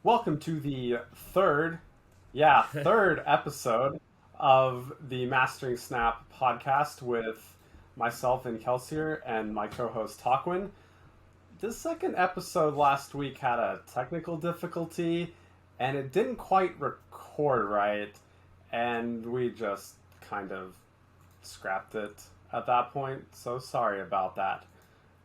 Welcome to the third episode of the Mastering Snap podcast with myself and Kelsier and my co-host Talkwyn. The second episode last week had a technical difficulty and it didn't quite record right, and we just kind of scrapped it at that point, so sorry about that.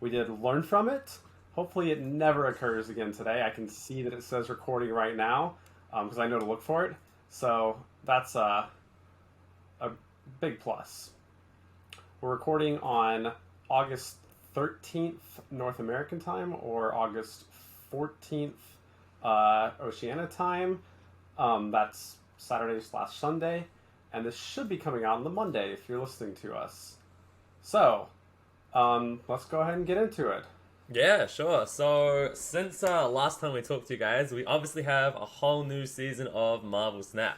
We did learn from it. Hopefully it never occurs again today. I can see that it says recording right now because I know to look for it. So that's a big plus. We're recording on August 13th North American time or August 14th Oceania time. That's Saturday/Sunday. And this should be coming out on the Monday if you're listening to us. So, let's go ahead and get into it. Yeah, sure. So, since last time we talked to you guys, we obviously have a whole new season of Marvel Snap.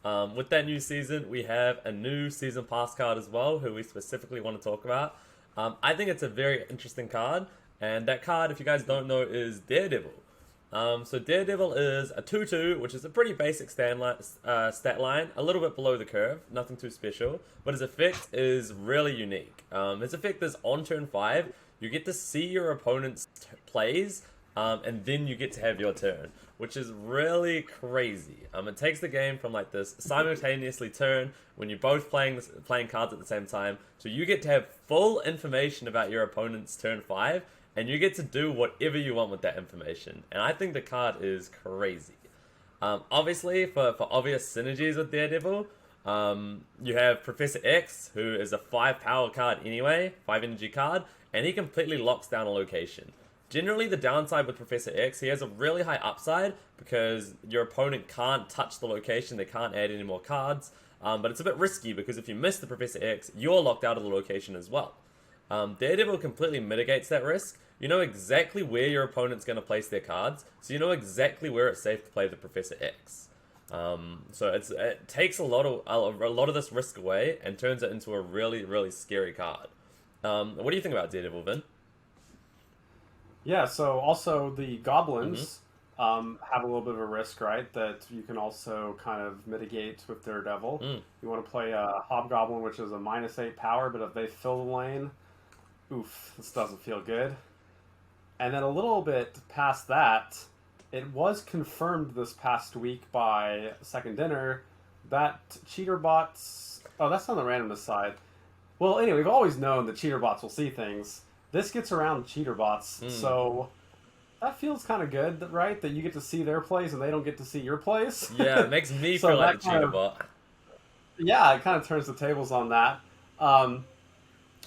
With that new season, we have a new season pass card as well, who we specifically want to talk about. I think it's a very interesting card, and that card, if you guys don't know, is Daredevil. So Daredevil is a 2/2, which is a pretty basic stat line, a little bit below the curve, nothing too special, but his effect is really unique. His effect is on turn 5, you get to see your opponent's plays, and then you get to have your turn, which is really crazy. It takes the game from like this simultaneously turn when you're both playing cards at the same time, so you get to have full information about your opponent's turn 5, and you get to do whatever you want with that information. And I think the card is crazy. Obviously, for obvious synergies with Daredevil, you have Professor X, who is a 5 power card anyway, 5 energy card, and he completely locks down a location. Generally, the downside with Professor X, he has a really high upside because your opponent can't touch the location, they can't add any more cards, but it's a bit risky because if you miss the Professor X, you're locked out of the location as well. Daredevil completely mitigates that risk. You know exactly where your opponent's going to place their cards, so you know exactly where it's safe to play the Professor X. So it takes a lot of this risk away and turns it into a really, really scary card. What do you think about Daredevil, Vin? Yeah, so also the goblins have a little bit of a risk, right? That you can also kind of mitigate with Daredevil. You want to play a Hobgoblin, which is a -8 power, but if they fill the lane, oof, this doesn't feel good. And then a little bit past that, it was confirmed this past week by Second Dinner that cheater bots... Oh, that's on the randomness side. Well, anyway, we've always known that cheater bots will see things. This gets around cheater bots, so that feels kind of good, right? That you get to see their plays and they don't get to see your plays. Yeah, it makes me So feel like a that kind cheater of, bot. yeah, it kind of turns the tables on that.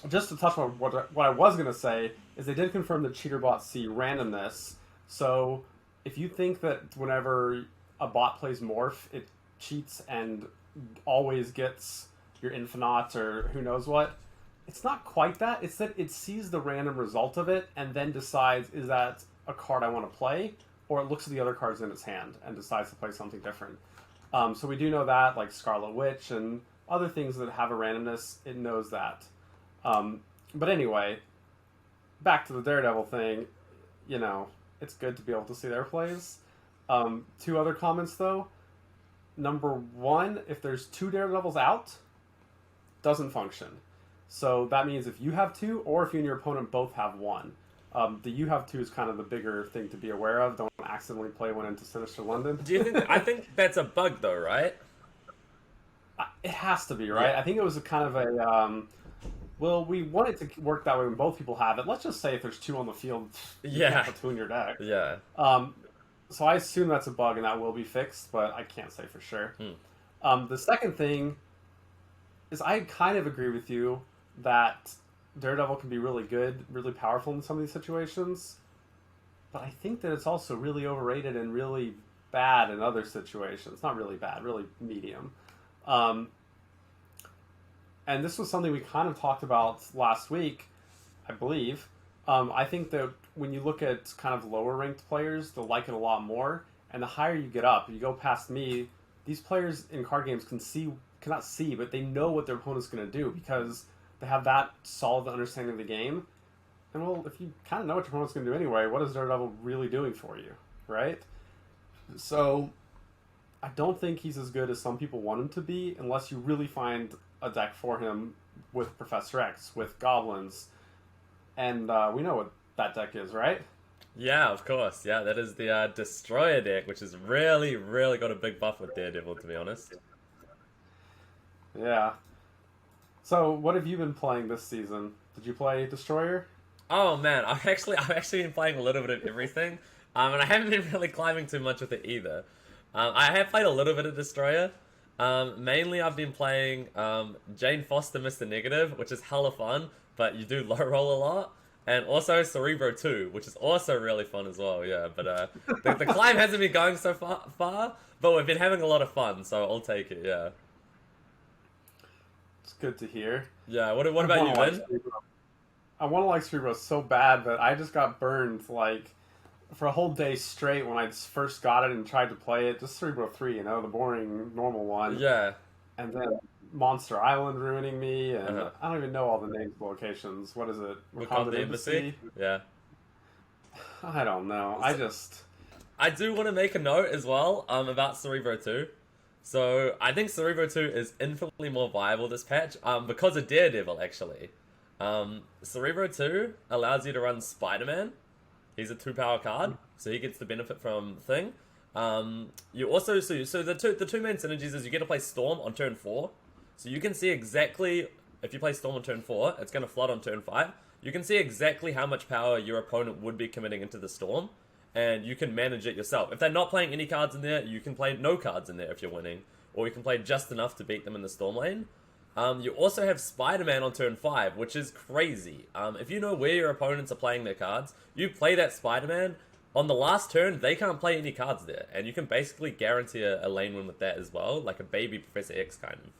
Just to touch on what I was going to say is they did confirm that cheater bots see randomness. So if you think that whenever a bot plays Morph, it cheats and always gets your Infinite or who knows what, it's not quite that. It's that it sees the random result of it and then decides, is that a card I want to play? Or it looks at the other cards in its hand and decides to play something different. So we do know that, like Scarlet Witch and other things that have a randomness, it knows that. But anyway, back to the Daredevil thing, you know, it's good to be able to see their plays. Two other comments, though. Number one, if there's 2 Daredevils out, doesn't function. So that means if you have 2, or if you and your opponent both have 1. The you have 2 is kind of the bigger thing to be aware of. Don't accidentally play one into Sinister London. Do you think? I think that's a bug, though, right? It has to be, right? Yeah. I think it was a kind of a... well, we want it to work that way when both people have it. Let's just say if there's 2 on the field, you can't put 2 in your deck. Yeah. So I assume that's a bug and that will be fixed, but I can't say for sure. The second thing is I kind of agree with you that Daredevil can be really good, really powerful in some of these situations, but I think that it's also really overrated and really bad in other situations. Not really bad, really medium. And this was something we kind of talked about last week, I believe. I think that when you look at kind of lower ranked players, they'll like it a lot more. And the higher you get up, you go past me, these players in card games cannot see, but they know what their opponent's going to do because they have that solid understanding of the game. And well, if you kind of know what your opponent's going to do anyway, what is Daredevil really doing for you, right? So I don't think he's as good as some people want him to be, unless you really find a deck for him with Professor X, with goblins, and we know what that deck is, right? Yeah, of course. Yeah, that is the Destroyer deck, which has really, really got a big buff with Daredevil, to be honest. Yeah. So what have you been playing this season? Did you play Destroyer? Oh man, I've actually been playing a little bit of everything, and I haven't been really climbing too much with it either. I have played a little bit of Destroyer. Mainly, I've been playing Jane Foster, Mr. Negative, which is hella fun, but you do low roll a lot, and also Cerebro 2, which is also really fun as well. Yeah, but the climb hasn't been going so far, but we've been having a lot of fun, so I'll take it. Yeah, It's good to hear. yeah. What I about want you, to like Vin? Cerebro. I want to like Cerebro so bad, but I just got burned like for a whole day straight when I first got it and tried to play it. Just Cerebro 3, the boring normal one, Yeah. and then Monster Island ruining me, and Uh-huh. I don't even know all the names of the locations. What is it? Wakanda Embassy. Yeah. I don't know. I just I do want to make a note as well about Cerebro 2. So I think Cerebro 2 is infinitely more viable this patch because of Daredevil, actually. Cerebro 2 allows you to run Spider-Man. He's a 2 power card, so he gets the benefit from Thing. You also so the two main synergies is you get to play Storm on turn 4, so you can see exactly if you play Storm on turn 4, it's going to flood on turn 5. You can see exactly how much power your opponent would be committing into the Storm, and you can manage it yourself. If they're not playing any cards in there, you can play no cards in there if you're winning, or you can play just enough to beat them in the Storm lane. You also have Spider-Man on turn 5, which is crazy. If you know where your opponents are playing their cards, you play that Spider-Man, on the last turn, they can't play any cards there, and you can basically guarantee a lane win with that as well, like a baby Professor X kind of.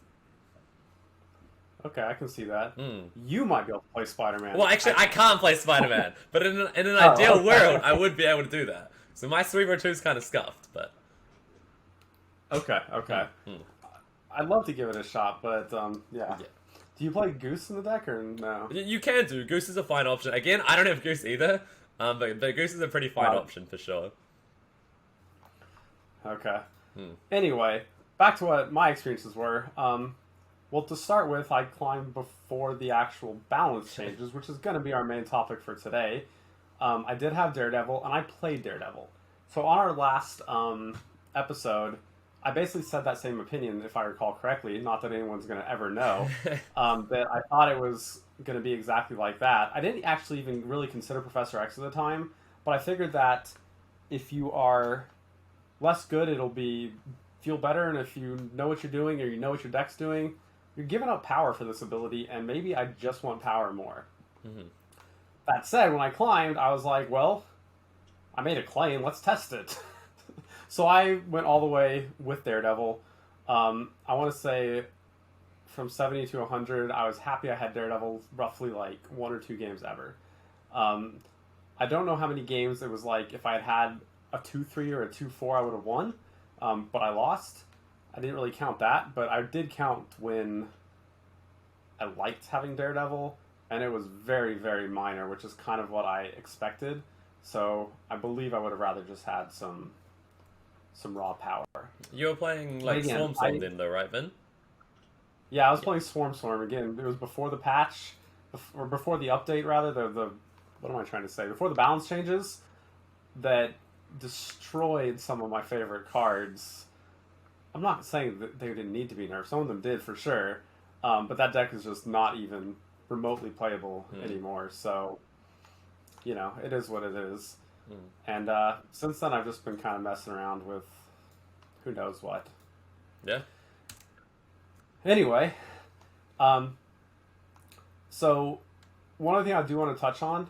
okay. I can see that. Mm. You might be able to play Spider-Man. Well, actually, I can't play Spider-Man, but in an Oh, ideal okay. world, I would be able to do that. So my Cerebro 2 is kind of scuffed, but... Okay, okay. Mm. I'd love to give it a shot, but yeah. Yeah. Do you play Goose in the deck or no? You can do. Goose is a fine option. Again, I don't have Goose either, but Goose is a pretty fine Wow. option for sure. Okay. Hmm. Anyway, back to what my experiences were. Well, to start with, I climbed before the actual balance changes, which is going to be our main topic for today. I did have Daredevil, and I played Daredevil. So on our last episode, I basically said that same opinion, if I recall correctly. Not that anyone's going to ever know. That I thought it was going to be exactly like that. I didn't actually even really consider Professor X at the time, but I figured that if you are less good, it'll be feel better, and if you know what you're doing or you know what your deck's doing, you're giving up power for this ability, and maybe I just want power more. Mm-hmm. That said, when I climbed, I was like, well, I made a claim, let's test it. So I went all the way with Daredevil. I want to say from 70 to 100, I was happy I had Daredevil roughly like 1 or 2 games ever. I don't know how many games it was like if I had had a 2-3 or a 2-4, I would have won, but I lost. I didn't really count that, but I did count when I liked having Daredevil, and it was very, very minor, which is kind of what I expected. So I believe I would have rather just had some raw power. You were playing like Again, Storm then, though, right, Vin? Yeah, I was playing Swarm again. It was before the patch, or before the update rather. The what am I trying to say? Before the balance changes, that destroyed some of my favorite cards. I'm not saying that they didn't need to be nerfed. Some of them did for sure, but that deck is just not even remotely playable anymore. So, it is what it is. And since then, I've just been kind of messing around with who knows what. Yeah. Anyway, so one other thing I do want to touch on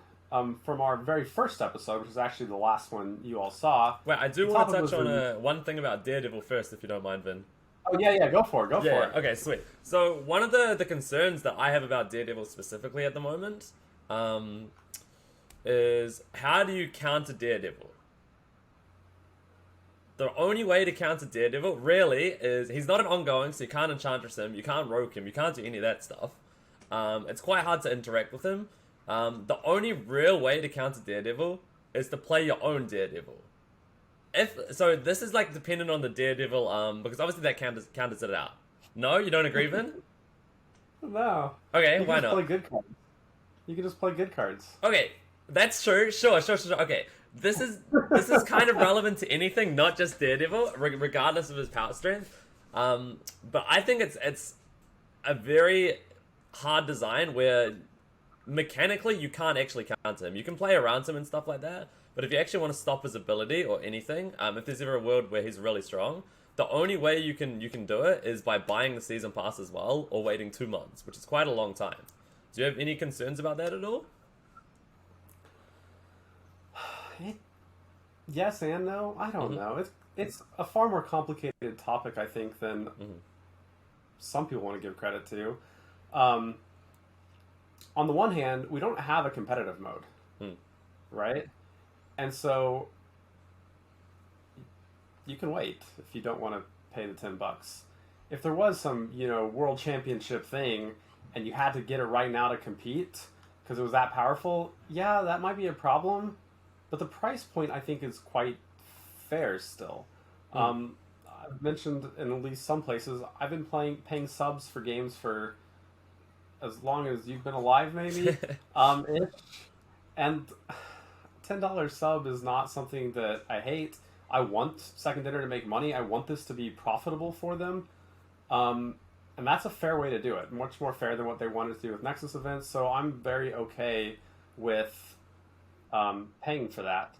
from our very first episode, which is actually the last one you all saw. Wait, I do the want to topic touch was on one thing about Daredevil first, if you don't mind, Vin. Oh yeah, go for it, go for it. Okay, sweet. So one of the concerns that I have about Daredevil specifically at the moment is how do you counter Daredevil? The only way to counter Daredevil, really, is he's not an ongoing, so you can't Enchantress him, you can't Rogue him, you can't do any of that stuff. It's quite hard to interact with him. The only real way to counter Daredevil is to play your own Daredevil. if so, this is like dependent on the Daredevil, because obviously that counters it out. No, you don't agree, Vin? No. Okay, You can why just not? play good cards. You can just play good cards. Okay, that's true. Sure. Okay, this is kind of relevant to anything, not just Daredevil, regardless of his power strength. But I think it's a very hard design where mechanically you can't actually counter him. You can play around him and stuff like that, but if you actually want to stop his ability or anything, if there's ever a world where he's really strong, the only way you can do it is by buying the season pass as well, or waiting 2 months, which is quite a long time. Do you have any concerns about that at all? Yes and no. I don't Mm-hmm. know. It's a far more complicated topic, I think, than Mm-hmm. some people want to give credit to. Um, on the one hand, we don't have a competitive mode, Mm. right? And so you can wait if you don't want to pay the $10. If there was some, world championship thing and you had to get it right now to compete because it was that powerful, yeah, that might be a problem. But the price point, I think, is quite fair still. Mm. I've mentioned in at least some places, I've been paying subs for games for as long as you've been alive, maybe. Ish. And $10 sub is not something that I hate. I want Second Dinner to make money. I want this to be profitable for them. And that's a fair way to do it. Much more fair than what they wanted to do with Nexus events. So I'm very okay with paying for that.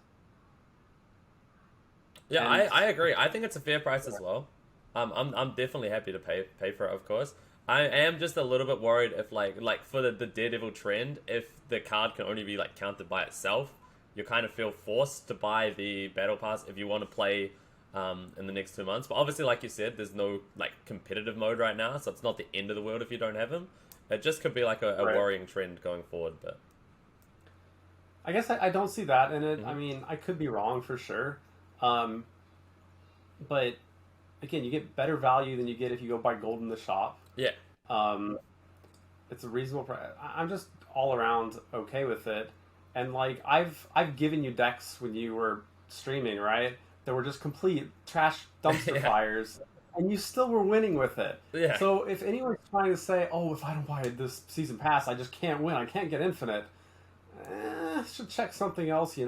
Yeah, I, And I agree. I think it's a fair price as well. I'm definitely happy to pay for it, of course. I am just a little bit worried if like for the Daredevil trend, if the card can only be like counted by itself, you kind of feel forced to buy the battle pass if you want to play in the next 2 months. But obviously, like you said, there's no like competitive mode right now, so it's not the end of the world if you don't have him. It just could be like a right. worrying trend going forward, but I guess I don't see that in it. I Mhm. mean, I could be wrong for sure. Um, but again, you get better value than you get if you go buy gold in the shop. Yeah. Um, it's a reasonable price. I'm just all around okay with it. And like I've given you decks when you were streaming, right? That were just complete trash dumpster Yeah. fires, and you still were winning with it. Yeah. So if anyone's trying to say, "Oh, if I don't buy this season pass, I just can't win. I can't get infinite," should check something else.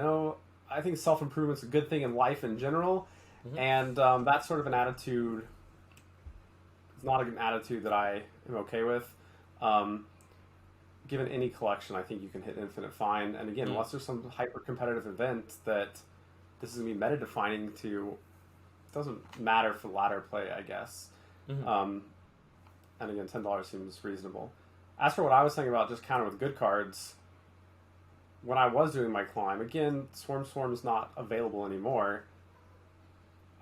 I think self improvement's a good thing in life in general, Mhm. and that sort of an attitude is not an attitude that I am okay with. Um, Given any collection, I think you can hit infinite fine. And again, Mm. unless there's some hyper competitive event that this is going to be meta defining to, it doesn't matter for ladder play, I guess. Mhm. And again, $10 seems reasonable. As for what I was saying about just counter with good cards, when I was doing my climb, again, Swarm is not available anymore.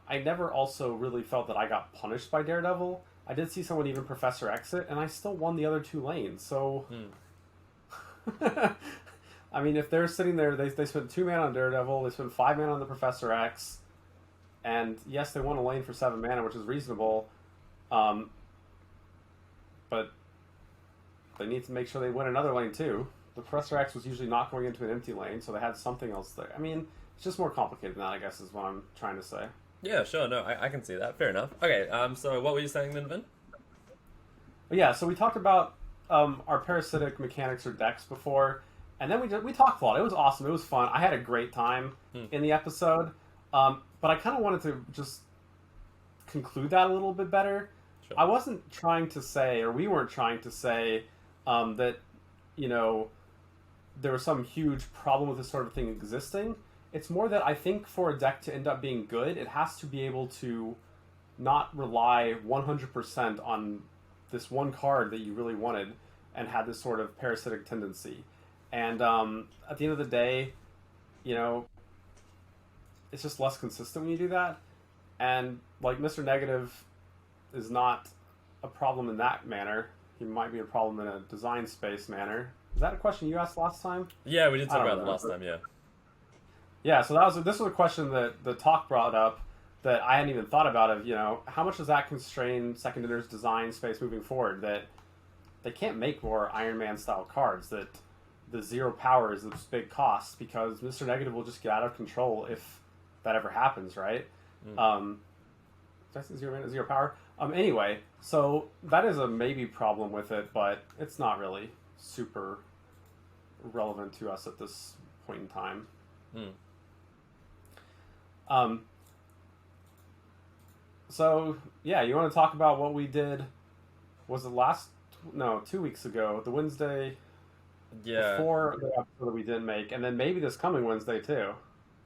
I never also really felt that I got punished by Daredevil. I did see someone even Professor Exit, and I still won the other two lanes. So, Mm. I mean, if they're sitting there, they spent 2 mana on Daredevil, they spent 5 mana on the Professor X, and yes, they won a lane for 7 mana, which is reasonable. Um, but they need to make sure they win another lane too. The Professor X was usually not going into an empty lane, so they had something else there. I mean, it's just more complicated than that, I guess, is what I'm trying to say. Yeah, sure. No, I can see that. Fair enough. Okay. So what were you saying then, Vin? But yeah, so we talked about our parasitic mechanics or decks before, and then we talked a lot. It was awesome. It was fun. I had a great time in the episode, but I kind of wanted to just conclude that a little bit better. Sure. I wasn't trying to say, or we weren't trying to say, that there was some huge problem with this sort of thing existing. It's more that I think for a deck to end up being good, it has to be able to not rely 100% on this one card that you really wanted and had this sort of parasitic tendency. And at the end of the day, it's just less consistent when you do that. And like Mr. Negative is not a problem in that manner. He might be a problem in a design space manner. Is that a question you asked last time? Yeah, we did talk I don't about that last remember. time. Yeah. Yeah, so this was a question that the talk brought up that I hadn't even thought about of, how much does that constrain Second Dinner's design space moving forward, that they can't make more Iron Man style cards, that the 0 power is this big cost because Mr. Negative will just get out of control if that ever happens, right? Mm. That's zero power. Anyway, so that is a maybe problem with it, but it's not really super relevant to us at this point in time. Mm. Um, so yeah, you want to talk about what we did? Was it last? No, 2 weeks ago, the Wednesday Yeah. before the episode that we didn't make, and then maybe this coming Wednesday too.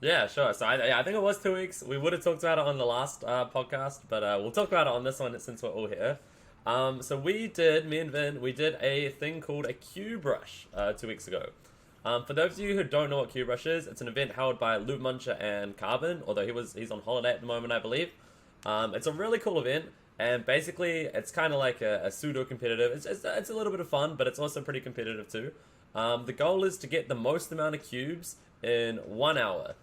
Yeah, sure. So I think it was 2 weeks. We would have talked about it on the last podcast, but we'll talk about it on this one since we're all here. So me and Vin, we did a thing called a Cube Rush 2 weeks ago. For those of you who don't know what Cube Rush is, it's an event held by Loot Muncher and Carbon, although he's on holiday at the moment, I believe. It's a really cool event, and basically it's kind of like a pseudo competitive. It's a little bit of fun, but it's also pretty competitive too. The goal is to get the most amount of cubes in 1 hour.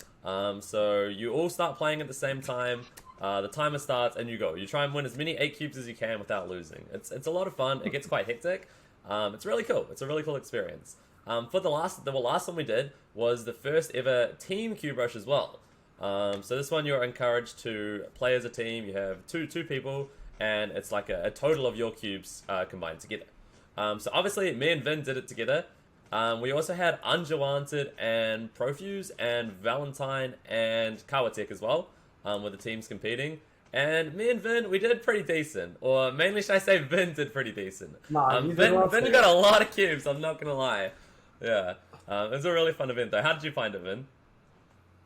So you all start playing at the same time. The timer starts and you go. You try and win as many 8 cubes as you can without losing. It's a lot of fun. It gets quite hectic. It's really cool. It's a really cool experience. For the last one we did was the first ever team cube rush as well. So this one you're encouraged to play as a team. You have two people, and it's like a total of your cubes combined together. So obviously me and Vin did it together. We also had Unwanted and Profuse and Valentine and Kawatek as well, with the teams competing. And me and Vin, we did pretty decent. Or mainly should I say Vin did pretty decent. Nah, Vin got a lot of cubes, I'm not gonna lie. Yeah. It was a really fun event though. How did you find it, Vin?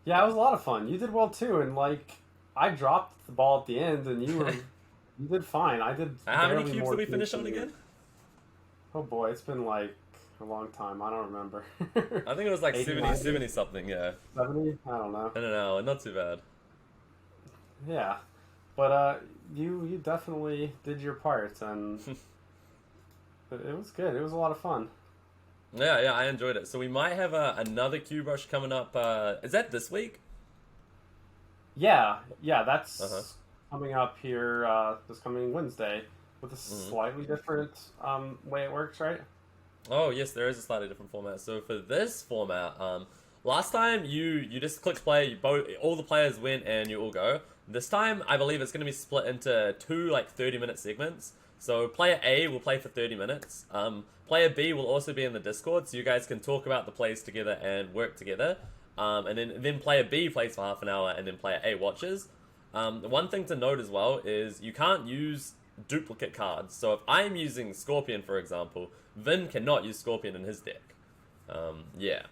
Yeah, it was a lot of fun. You did well too, and like I dropped the ball at the end, and you did fine. I did. How many barely cubes more did we finish than on you. again? Oh boy, it's been like a long time. I don't remember. I think it was like 80, 70, 90? 70 something, yeah. 70? I don't know. I don't know, not too bad. Yeah, but you definitely did your part, and it was good. It was a lot of fun. Yeah, I enjoyed it. So we might have another Cube Rush coming up. Is that this week? Yeah, that's Uh-huh. coming up here this coming Wednesday with a slightly different way it works, right? Oh, yes, there is a slightly different format. So for this format, last time you just click play, all the players win and you all go. This time, I believe it's going to be split into 2 like 30-minute segments. So player A will play for 30 minutes. Player B will also be in the Discord, so you guys can talk about the plays together and work together. And then player B plays for half an hour, and then player A watches. One thing to note as well is you can't use duplicate cards. So if I'm using Scorpion, for example, Vin cannot use Scorpion in his deck. Yeah.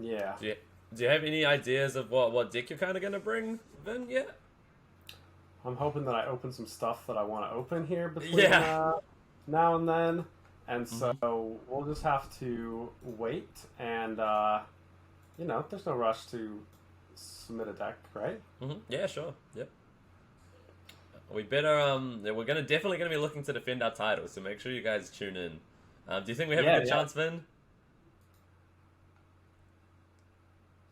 Yeah. Do you have any ideas of what deck you're kind of going to bring, Vin, yet? I'm hoping that I open some stuff that I want to open here between Yeah. now and then. And so we'll just have to wait, and there's no rush to submit a deck, right? Yeah, sure. Yep. We better we're definitely gonna be looking to defend our title, so make sure you guys tune in. Do you think we have a good chance, Vin?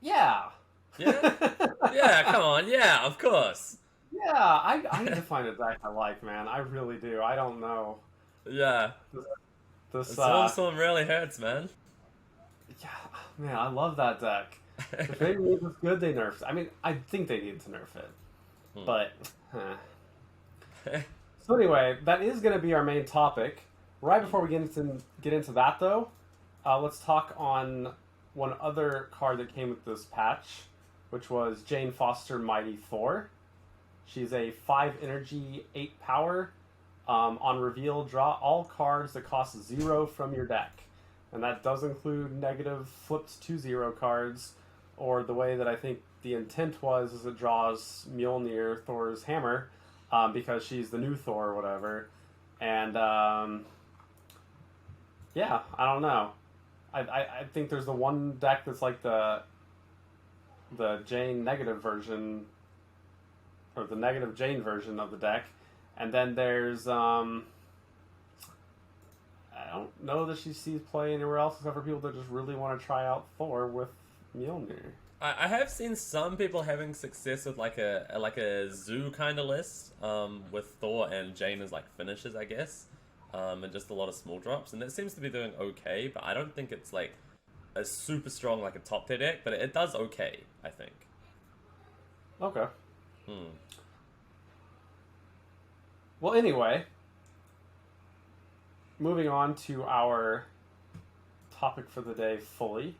Yeah. Yeah. Yeah. Come on. Yeah. Of course. Yeah. I need to find a deck I like, man. I really do. I don't know. Yeah. This Storm really hurts, man. Yeah, man, I love that deck. If they made this good, they nerfed it. I mean, I think they need to nerf it, but. So anyway, that is going to be our main topic. Right before we get into that, though, let's talk on one other card that came with this patch, which was Jane Foster Mighty Thor. She's a 5 energy, 8 power. On reveal, draw all cards that cost 0 from your deck. And that does include negative flipped to 0 cards, or the way that I think the intent was is it draws Mjolnir, Thor's hammer, because she's the new Thor or whatever. And, yeah, I don't know. I think there's the one deck that's like the Jane negative version, or the negative Jane version of the deck. And then there's, I don't know that she sees play anywhere else except for people that just really want to try out Thor with Mjolnir. I have seen some people having success with like a zoo kind of list, with Thor and Jane as like finishes, I guess, and just a lot of small drops, and that seems to be doing okay. But I don't think it's like a super strong like a top tier deck, but it does okay, I think. Okay. Hmm. Well, anyway, moving on to our topic for the day fully.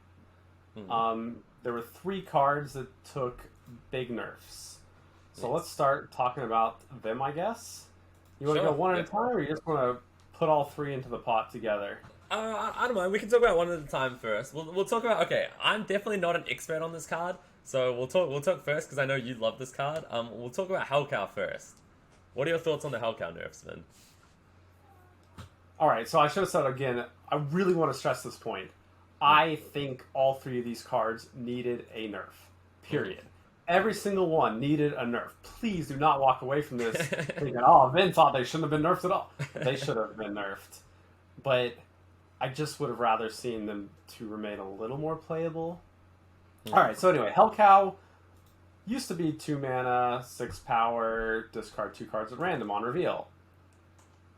There were 3 cards that took big nerfs. So let's start talking about them, I guess. You want to Sure. go one at Yeah. a time, or you just want to put all 3 into the pot together? I don't mind. We can talk about one at a time first. We'll talk about. Okay, I'm definitely not an expert on this card, so we'll talk first because I know you love this card. We'll talk about Hellcow first. What are your thoughts on the Hellcow nerfs, Vin? All right, so I should have said again, I really want to stress this point. I think all 3 of these cards needed a nerf. Period. Every single one needed a nerf. Please do not walk away from this thinking, oh, Vin thought they shouldn't have been nerfed at all. They should have been nerfed. But I just would have rather seen them to remain a little more playable. All right, so anyway, Hellcow used to be 2 mana, 6 power, discard 2 cards at random on reveal.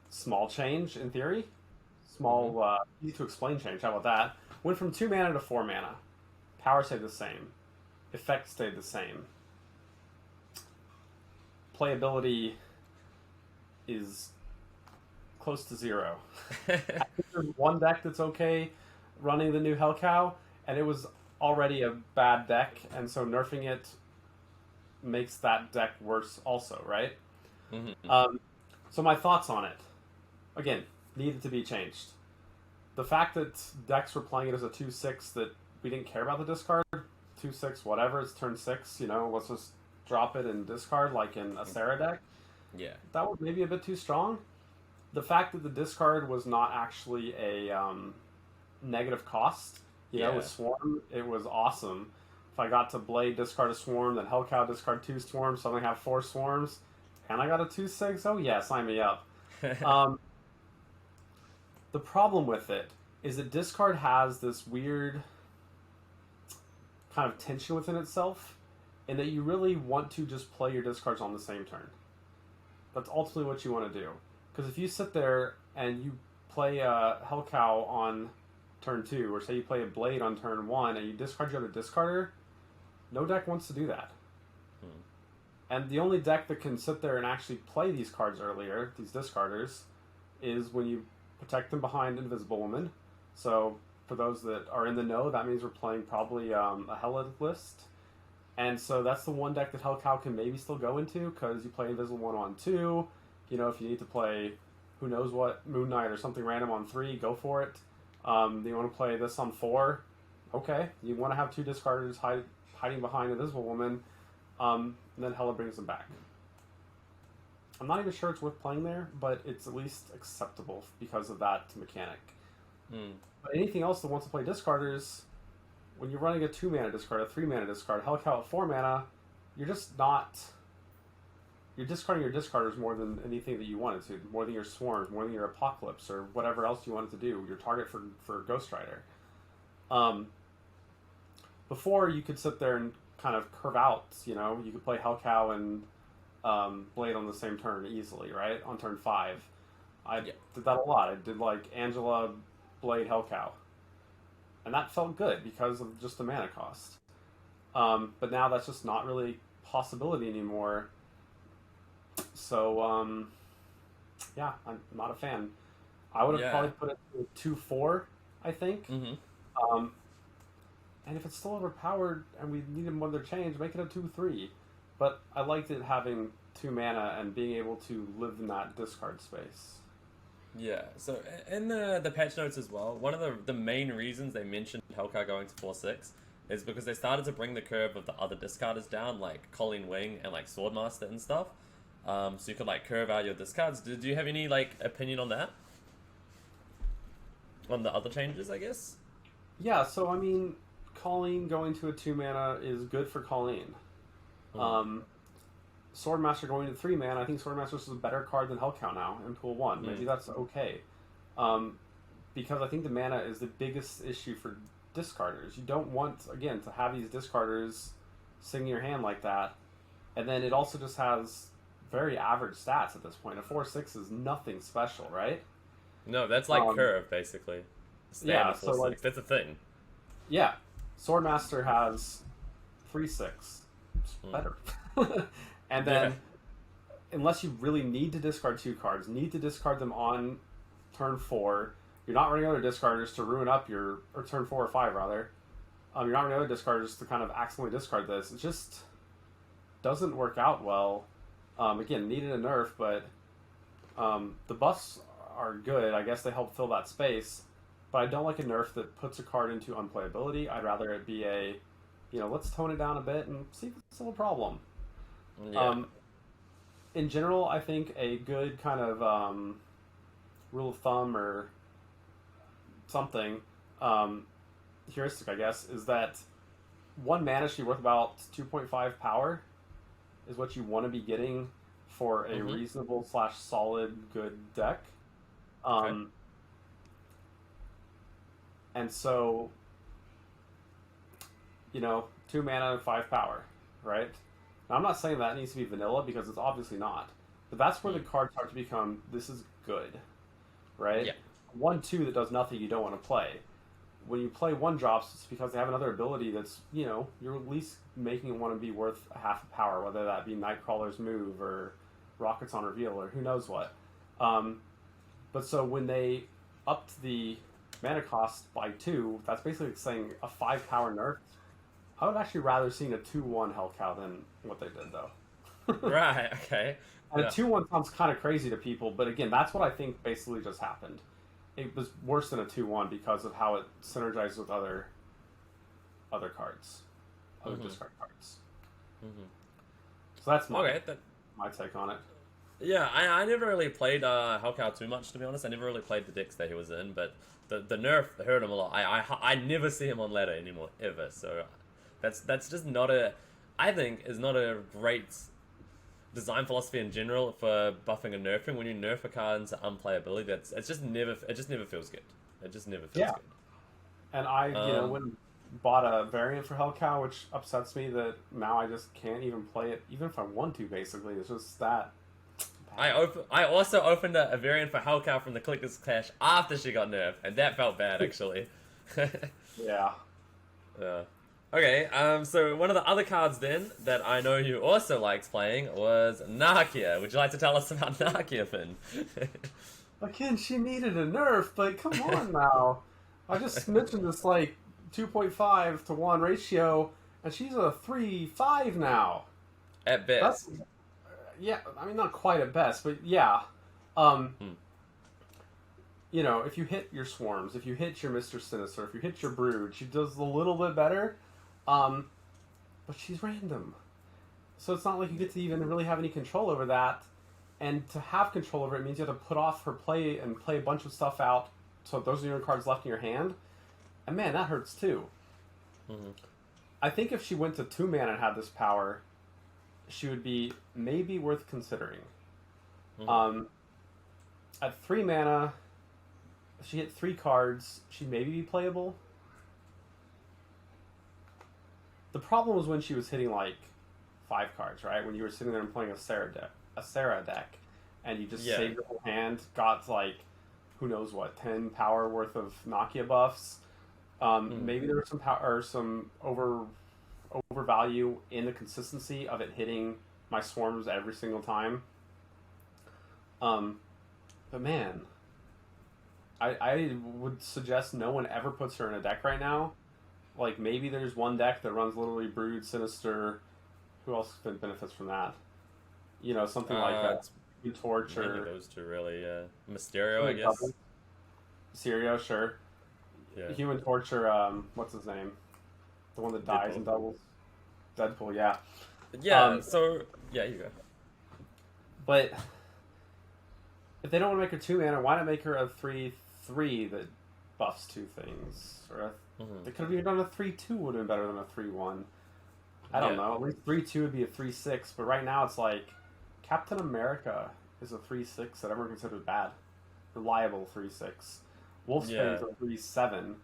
Small change in theory. Small, easy to explain change. How about that? Went from 2 mana to 4 mana. Power stayed the same. Effect stayed the same. Playability is close to 0. I think there's one deck that's okay running the new Hellcow, and it was already a bad deck, and so nerfing it makes that deck worse also, right? So my thoughts on it. Again, needed to be changed. The fact that decks were playing it as a 2/6 that we didn't care about the discard, 2/6, whatever, it's turn 6, let's just drop it and discard like in a Sarah deck. Yeah. That was maybe a bit too strong. The fact that the discard was not actually a negative cost, with Swarm, it was awesome. If I got to Blade discard a Swarm, then Hellcow discard 2 Swarms, suddenly have 4 Swarms, and I got a 2/6, oh yeah, sign me up. The problem with it is that discard has this weird kind of tension within itself, in that you really want to just play your discards on the same turn. That's ultimately what you want to do. Because if you sit there and you play a Hellcow on turn 2, or say you play a Blade on turn 1, and you discard your other discarder, no deck wants to do that. And the only deck that can sit there and actually play these cards earlier, these discarders, is when you protect them behind Invisible Woman. So for those that are in the know, that means we're playing probably a Hella list. And so that's the one deck that Hellcow can maybe still go into, because you play Invisible One on 2. If you need to play who knows what, Moon Knight or something random on 3, go for it. You want to play this on 4? Okay. You want to have 2 discarders hiding behind Invisible Woman, and then Hella brings them back. I'm not even sure it's worth playing there, but it's at least acceptable because of that mechanic. But anything else that wants to play discarders, when you're running a 2 mana discard, a 3 mana discard, Hellcow at 4 mana, you're just not... You're discarding your discarders more than anything that you wanted to, more than your Swarms, more than your Apocalypse, or whatever else you wanted to do, your target for Ghost Rider. Before, you could sit there and kind of curve out, you could play Hellcow and Blade on the same turn easily, right? On turn 5. I did that a lot. I did like Angela, Blade, Hellcow. And that felt good because of just the mana cost. But now that's just not really a possibility anymore. So, I'm not a fan. I would have probably put it to 2/4, I think. And if it's still overpowered and we need another change, make it a 2/3. But I liked it having 2 mana and being able to live in that discard space. Yeah, so in the patch notes as well, one of the main reasons they mentioned Hellcow going to 4/6 is because they started to bring the curve of the other discarders down, like Colleen Wing and like Swordmaster and stuff. So you could like curve out your discards. Do you have any like opinion on that? On the other changes, I guess? Yeah, so I mean, Colleen going to a 2 mana is good for Colleen. Swordmaster going to 3 mana, I think Swordmaster is a better card than Hellcow now in Pool 1. Maybe that's okay. Because I think the mana is the biggest issue for discarders. You don't want, again, to have these discarders singing your hand like that. And then it also just has very average stats at this point. A 4/6 is nothing special, right? No, that's like curve, basically. Yeah, so like, that's a thing. Yeah, Swordmaster has 3/6. It's Mm. better. And Yeah. then, unless you really need to discard two cards, need to discard them on turn 4. You're not running other discarders to ruin up your or turn 4 or 5 rather. You're not running other discarders to kind of accidentally discard this. It just doesn't work out well. Again, needed a nerf, but the buffs are good. I guess they help fill that space. But I don't like a nerf that puts a card into unplayability. I'd rather it be let's tone it down a bit and see if it's still a problem. Yeah. Um, in general, I think a good kind of rule of thumb or something, heuristic, I guess, is that 1 mana should be worth about 2.5 power, is what you want to be getting for a Mm-hmm. reasonable slash solid good deck. Okay. Um, and so, 2 mana and 5 power, right? Now, I'm not saying that needs to be vanilla because it's obviously not. But that's where the Mm. cards start to become this is good, right? Yeah. 1/2 that does nothing you don't want to play. When you play 1 drops, it's because they have another ability that's, you're at least making it want to be worth a half a power, whether that be Nightcrawler's move or Rockets on Reveal or who knows what. Um, but so when they upped the mana cost by 2, that's basically saying a 5 power nerf. I would actually rather seen a 2/1 Hellcow than what they did, though. Right. Okay. And a Yeah. 2/1 sounds kind of crazy to people, but again, that's what I think basically just happened. It was worse than a 2/1 because of how it synergizes with other cards, other Mm-hmm. discard cards. Mm-hmm. So that's my Okay. That, my take on it. yeah. I never really played Hellcow too much, to be honest. I never really played the decks that he was in, but the nerf hurt him a lot. I never see him on ladder anymore ever. So that's just not a. I think is not a great design philosophy in general for buffing and nerfing. When you nerf a card into unplayability, it just never feels good. It just never feels Yeah, good. and I Um, went and bought a variant for Hellcow, which upsets me that now I just can't even play it, even if I want to. Basically, it's just that bad. I also opened a variant for Hellcow from the Collector's Clash after she got nerfed, and that felt bad actually. Yeah. Yeah. Okay, so one of the other cards then that I know you also liked playing was Nakia. Would you like to tell us about Nakia, Finn? Again, she needed a nerf, but come on now. I just mentioned this 2.5 to 1 ratio, and she's a 3/5 now. At That's best. yeah. I mean, not quite at best, but yeah. Um, Hmm. if you hit your swarms, if you hit your Mister Sinister, if you hit your Brood, she does a little bit better. Um, but she's random, so it's not like you get to even really have any control over that. And to have control over it means you have to put off her play and play a bunch of stuff out. So those are your cards left in your hand, and man, that hurts too. Mm-hmm. I think if she went to 2 mana and had this power, she would be maybe worth considering. Mm-hmm. At 3 mana, if she hit 3 cards, she'd maybe be playable. The problem was when she was hitting 5 cards, right? When you were sitting there and playing a Sarah deck, and you just Yeah. saved your whole hand, got who knows what, 10 power worth of Nakia buffs. Mm-hmm. Maybe there was some power or some overvalue in the consistency of it hitting my swarms every single time. But man, I would suggest no one ever puts her in a deck right now. Maybe there's one deck that runs literally Brood, Sinister. Who else benefits from that? Something like that. It's Torch mainly or those two, really. Mysterio, I guess. Sirio, sure. Yeah. Human Torch or what's his name? The one that dies in Deadpool. doubles. Deadpool, yeah. Yeah. Um, So yeah, you go. but if they don't want to make her 2 mana, why not make her a 3/3 that buffs 2 things? Or Mm-hmm. they could have even done a 3/2 would have been better than a 3/1. I don't Yeah. know. At least 3/2 would be a 3/6, but right now it's Captain America is a 3/6 that everyone considers bad. Reliable 3/6. Wolfsbane's Yeah. a 3/7.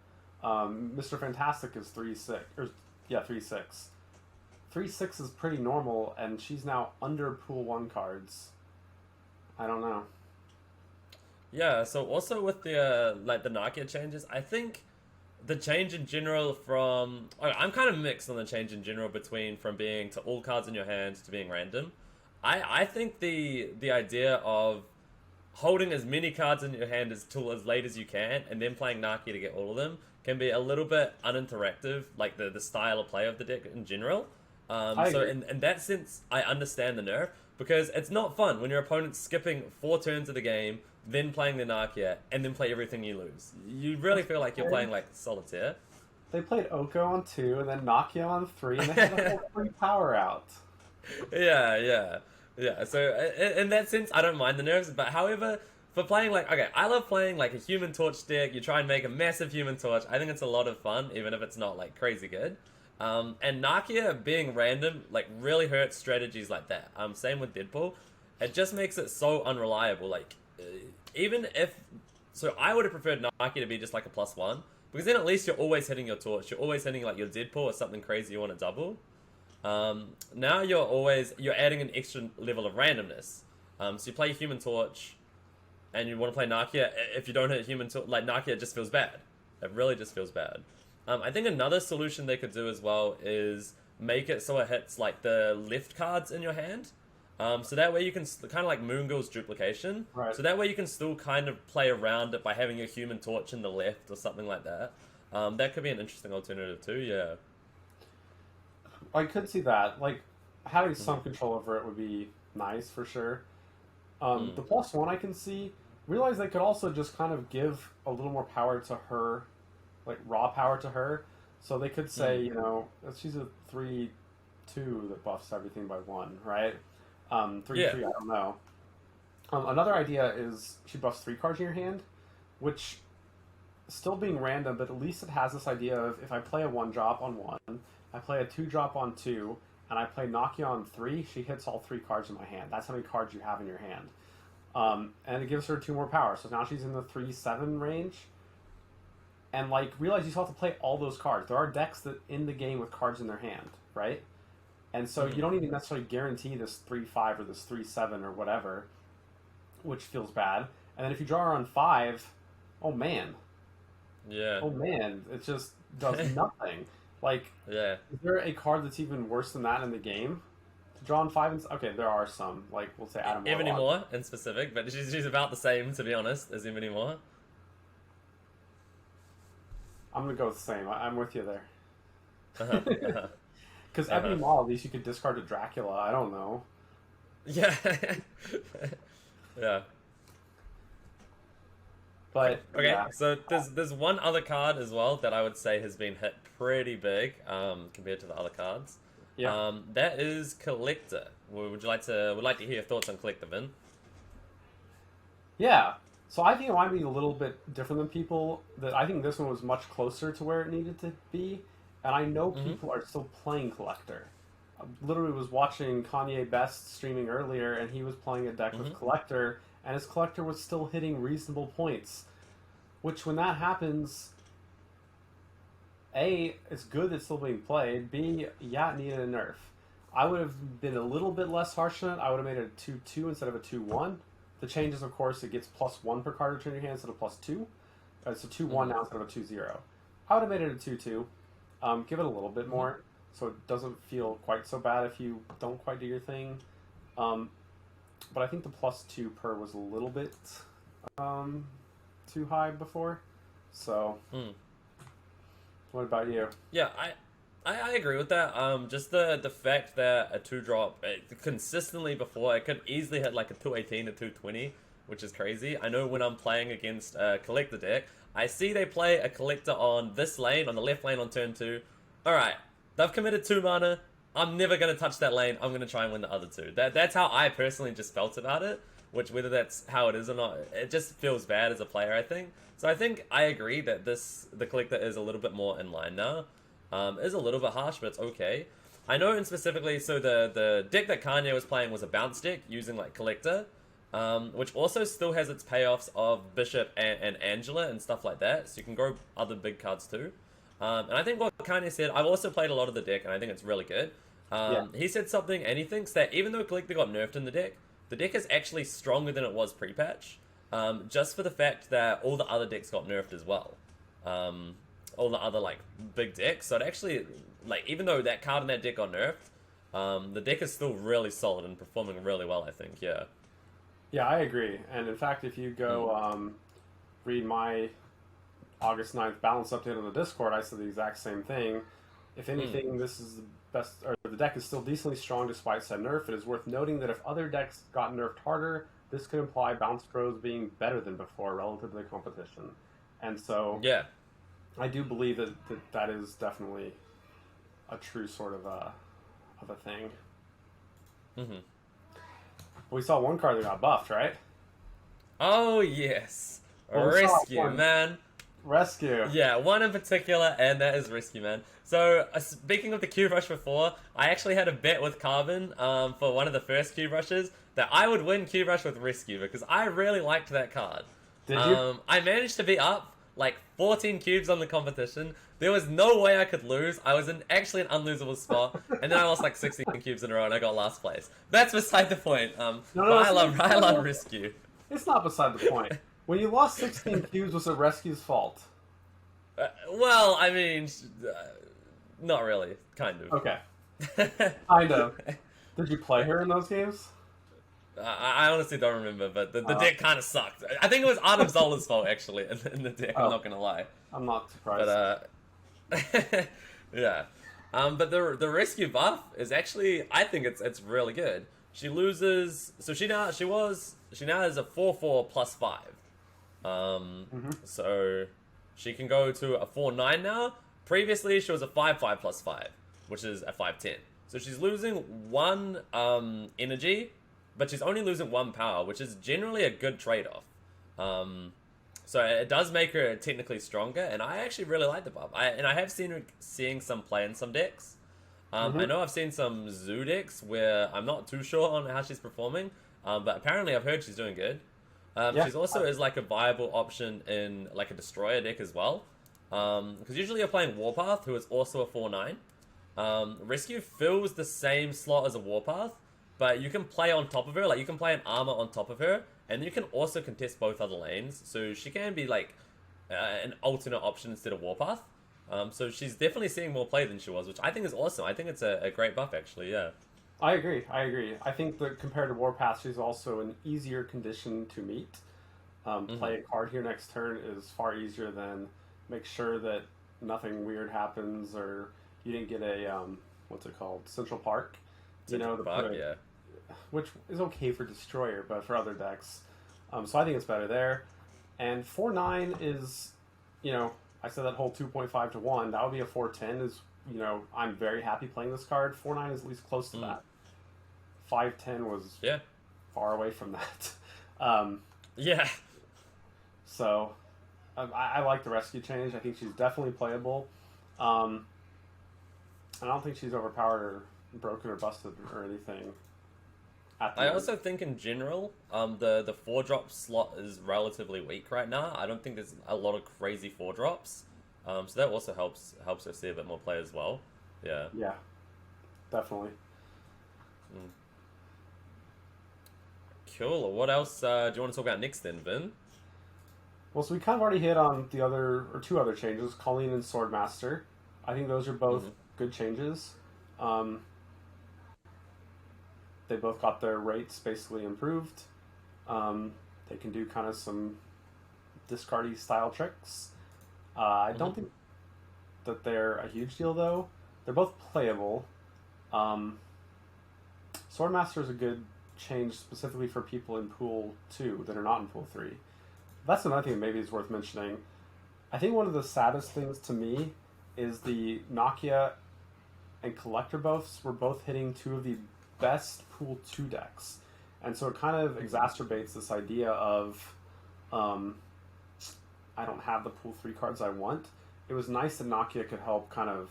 Mr. Fantastic is 3/6. Or, yeah, 3/6. 3/6 is pretty normal, and she's now under pool 1 cards. I don't know. Yeah. So also with the the Nakia changes, I think the change in general from I'm kind of mixed on the change in general between from being to all cards in your hand to being random. I think the idea of holding as many cards in your hand till as late as you can and then playing Nakia to get all of them can be a little bit uninteractive, like the style of play of the deck in general. So in that sense, I understand the nerf because it's not fun when your opponent's skipping 4 turns of the game, then playing the Nakia, and then play everything you lose. You really feel like you're playing like solitaire. They played Oko on 2 and then Nakia on 3, and they had a whole free power out. Yeah. So in that sense, I don't mind the nerfs, but however, for playing like I love playing like a Human Torch deck. You try and make a massive Human Torch. I think it's a lot of fun, even if it's not like crazy good. And Nakia being random like really hurts strategies like that. Same with Deadpool. It just makes it so unreliable. Like even if I would have preferred Nakia to be just like a +1 because then at least you're always hitting your torch. You're always hitting like your Deadpool or something crazy you want to double. Now you're adding an extra level of randomness. So you play Human Torch, and you want to play Nakia. If you don't hit Human Torch, like Nakia, it just feels bad. It really just feels bad. I think another solution they could do as well is make it so it hits like the left cards in your hand. So that way you can kind of like Moon Girl's duplication. Right. So that way you can still kind of play around it by having your Human Torch in the left or something like that. That could be an interesting alternative too. Yeah. I could see that. Like, having some control over it would be nice for sure. The +1 I can see. Realize they could also just kind of give a little more power to her, like raw power to her. So they could say, you know, she's a 3/2 that buffs everything by 1, right? 3/3, I don't know. Another idea is she buffs 3 cards in your hand, which still being random, but at least it has this idea of if I play a 1-drop on 1, I play a 2-drop on 2, and I play Nakia on 3, she hits all 3 cards in my hand. That's how many cards you have in your hand. And it gives her 2 more power. So now she's in the 3/7 range. And like realize you still have to play all those cards. There are decks that end the game with cards in their hand, right? And so you don't even necessarily guarantee this 3/5 or this 3/7 or whatever, which feels bad. And then if you draw her on 5, oh man. Yeah. Oh man, it just does nothing. Like, yeah. Is there a card that's even worse than that in the game? To draw on 5 and... Okay, there are some. Like, we'll say Adam Ebony Moore in specific, but she's about the same, to be honest, as Ebony Moore. I'm going to go with the same. I'm with you there. Uh-huh. Because Ebony Maw, at least you could discard a Dracula. I don't know. Yeah. Yeah. But okay, yeah. so there's one other card as well that I would say has been hit pretty big compared to the other cards. Yeah. That is Collector. Would like to hear your thoughts on Collector, Vin? Yeah. So I think it might be a little bit different than people. That I think this one was much closer to where it needed to be, and I know people are still playing Collector. I literally was watching Kanye Best streaming earlier, and he was playing a deck with Collector, and his Collector was still hitting reasonable points. Which, when that happens, A, it's good that it's still being played. B, yeah, it needed a nerf. I would have been a little bit less harsh on it. I would have made it a 2/2 instead of a 2/1. The changes, of course, it gets +1 per card return in your hand instead of +2. It's a 2/1 now instead of a 2/0. I would have made it a 2/2. Give it a little bit more so it doesn't feel quite so bad if you don't quite do your thing. But I think the +2 per was a little bit too high before. So, what about you? Yeah, I agree with that. Just the fact that a 2-drop consistently before, it could easily hit like a 218 to 220, which is crazy. I know when I'm playing against a Collector deck, I see they play a Collector on this lane, on the left lane on turn 2. Alright, they've committed 2 mana. I'm never going to touch that lane. I'm going to try and win the other 2. That's how I personally just felt about it. Which, whether that's how it is or not, it just feels bad as a player, I think. So I think I agree that the Collector is a little bit more in line now. Is a little bit harsh, but it's okay. I know in specifically, so the deck that Kanye was playing was a bounce deck using like Collector, which also still has its payoffs of Bishop and Angela and stuff like that. So you can grow other big cards too. And I think what Kanye said, I've also played a lot of the deck, and I think it's really good. He said something, and he thinks that even though Collector got nerfed in the deck is actually stronger than it was pre-patch, just for the fact that all the other decks got nerfed as well. all the other like big decks. So it actually, like, even though that card in that deck got nerfed, the deck is still really solid and performing really well, I think. Yeah. Yeah, I agree. And in fact, if you Mm. go read my August 9th balance update on the Discord, I said the exact same thing. If Mm. anything, this is the best, or the deck is still decently strong despite said nerf. It is worth noting that if other decks got nerfed harder, this could imply Bounce Bros being better than before relative to the competition. And so Yeah. I do believe that is definitely a true sort of a thing. Hmm. We saw one card that got buffed, right? Oh yes, Well, we saw Rescue one. Man. Rescue. Yeah, one in particular, and that is Rescue Man. So, speaking of the cube rush before, I actually had a bet with Carbon for one of the first cube rushes that I would win cube rush with Rescue because I really liked that card. Did you? I managed to be up like 14 cubes on the competition. There was no way I could lose. I was in actually an unlosable spot, and then I lost like 16 cubes in a row, and I got last place. That's beside the point. No, But no, I love Rescue. it's not beside the point. When you lost 16 cubes, was it Rescue's fault? Well, I mean, not really. Kind of. Okay, kind of. Did you play her in those games? I honestly don't remember, but the deck kind of sucked. I think it was Adam Zola's fault, actually, in the deck. I'm not going to lie. I'm not surprised. But, yeah. But the rescue buff is actually, I think it's really good. She loses, so she now has a 4/4 +5. So she can go to a 4/9 now. Previously, she was a 5/5 +5, which is a 5/10. So she's losing one energy, but she's only losing one power, which is generally a good trade-off. So it does make her technically stronger, and I actually really like the buff. I have seen her seeing some play in some decks. I know I've seen some Zoo decks where I'm not too sure on how she's performing, but apparently I've heard she's doing good. Yeah. She's also is like a viable option in like a Destroyer deck as well. Because usually you're playing Warpath, who is also a 4/9. Rescue fills the same slot as a Warpath, but you can play on top of her. Like you can play an armor on top of her, and you can also contest both other lanes. So she can be like an alternate option instead of Warpath. So she's definitely seeing more play than she was, which I think is awesome. I think it's a great buff actually. Yeah. I agree. I think that compared to Warpath, she's also an easier condition to meet. Play a card here next turn is far easier than make sure that nothing weird happens or you didn't get a what's it called, Central Park. Central Park, yeah. Which is okay for Destroyer, but for other decks. So I think it's better there. And 4/9 is, I said that whole 2.5 to 1. That would be a 4/10 is, I'm very happy playing this card. 4/9 is at least close to that. 5/10 was far away from that. Yeah. So I like the rescue change. I think she's definitely playable. I don't think she's overpowered or broken or busted or anything. I also think in general, the 4-drop slot is relatively weak right now. I don't think there's a lot of crazy 4-drops. So that also helps her see a bit more play as well. Yeah. Yeah, definitely. Cool. What else do you want to talk about next then, Vin? Well, so we kind of already hit on two other changes, Colleen and Swordmaster. I think those are both good changes. They both got their rates basically improved. They can do kind of some discardy style tricks. I don't think that they're a huge deal though. They're both playable. Swordmaster is a good change specifically for people in Pool 2 that are not in Pool 3. That's another thing that maybe is worth mentioning. I think one of the saddest things to me is the Nakia and Collector buffs were both hitting two of the best Pool 2 decks. And so it kind of exacerbates this idea of I don't have the Pool 3 cards I want. It was nice that Nakia could help kind of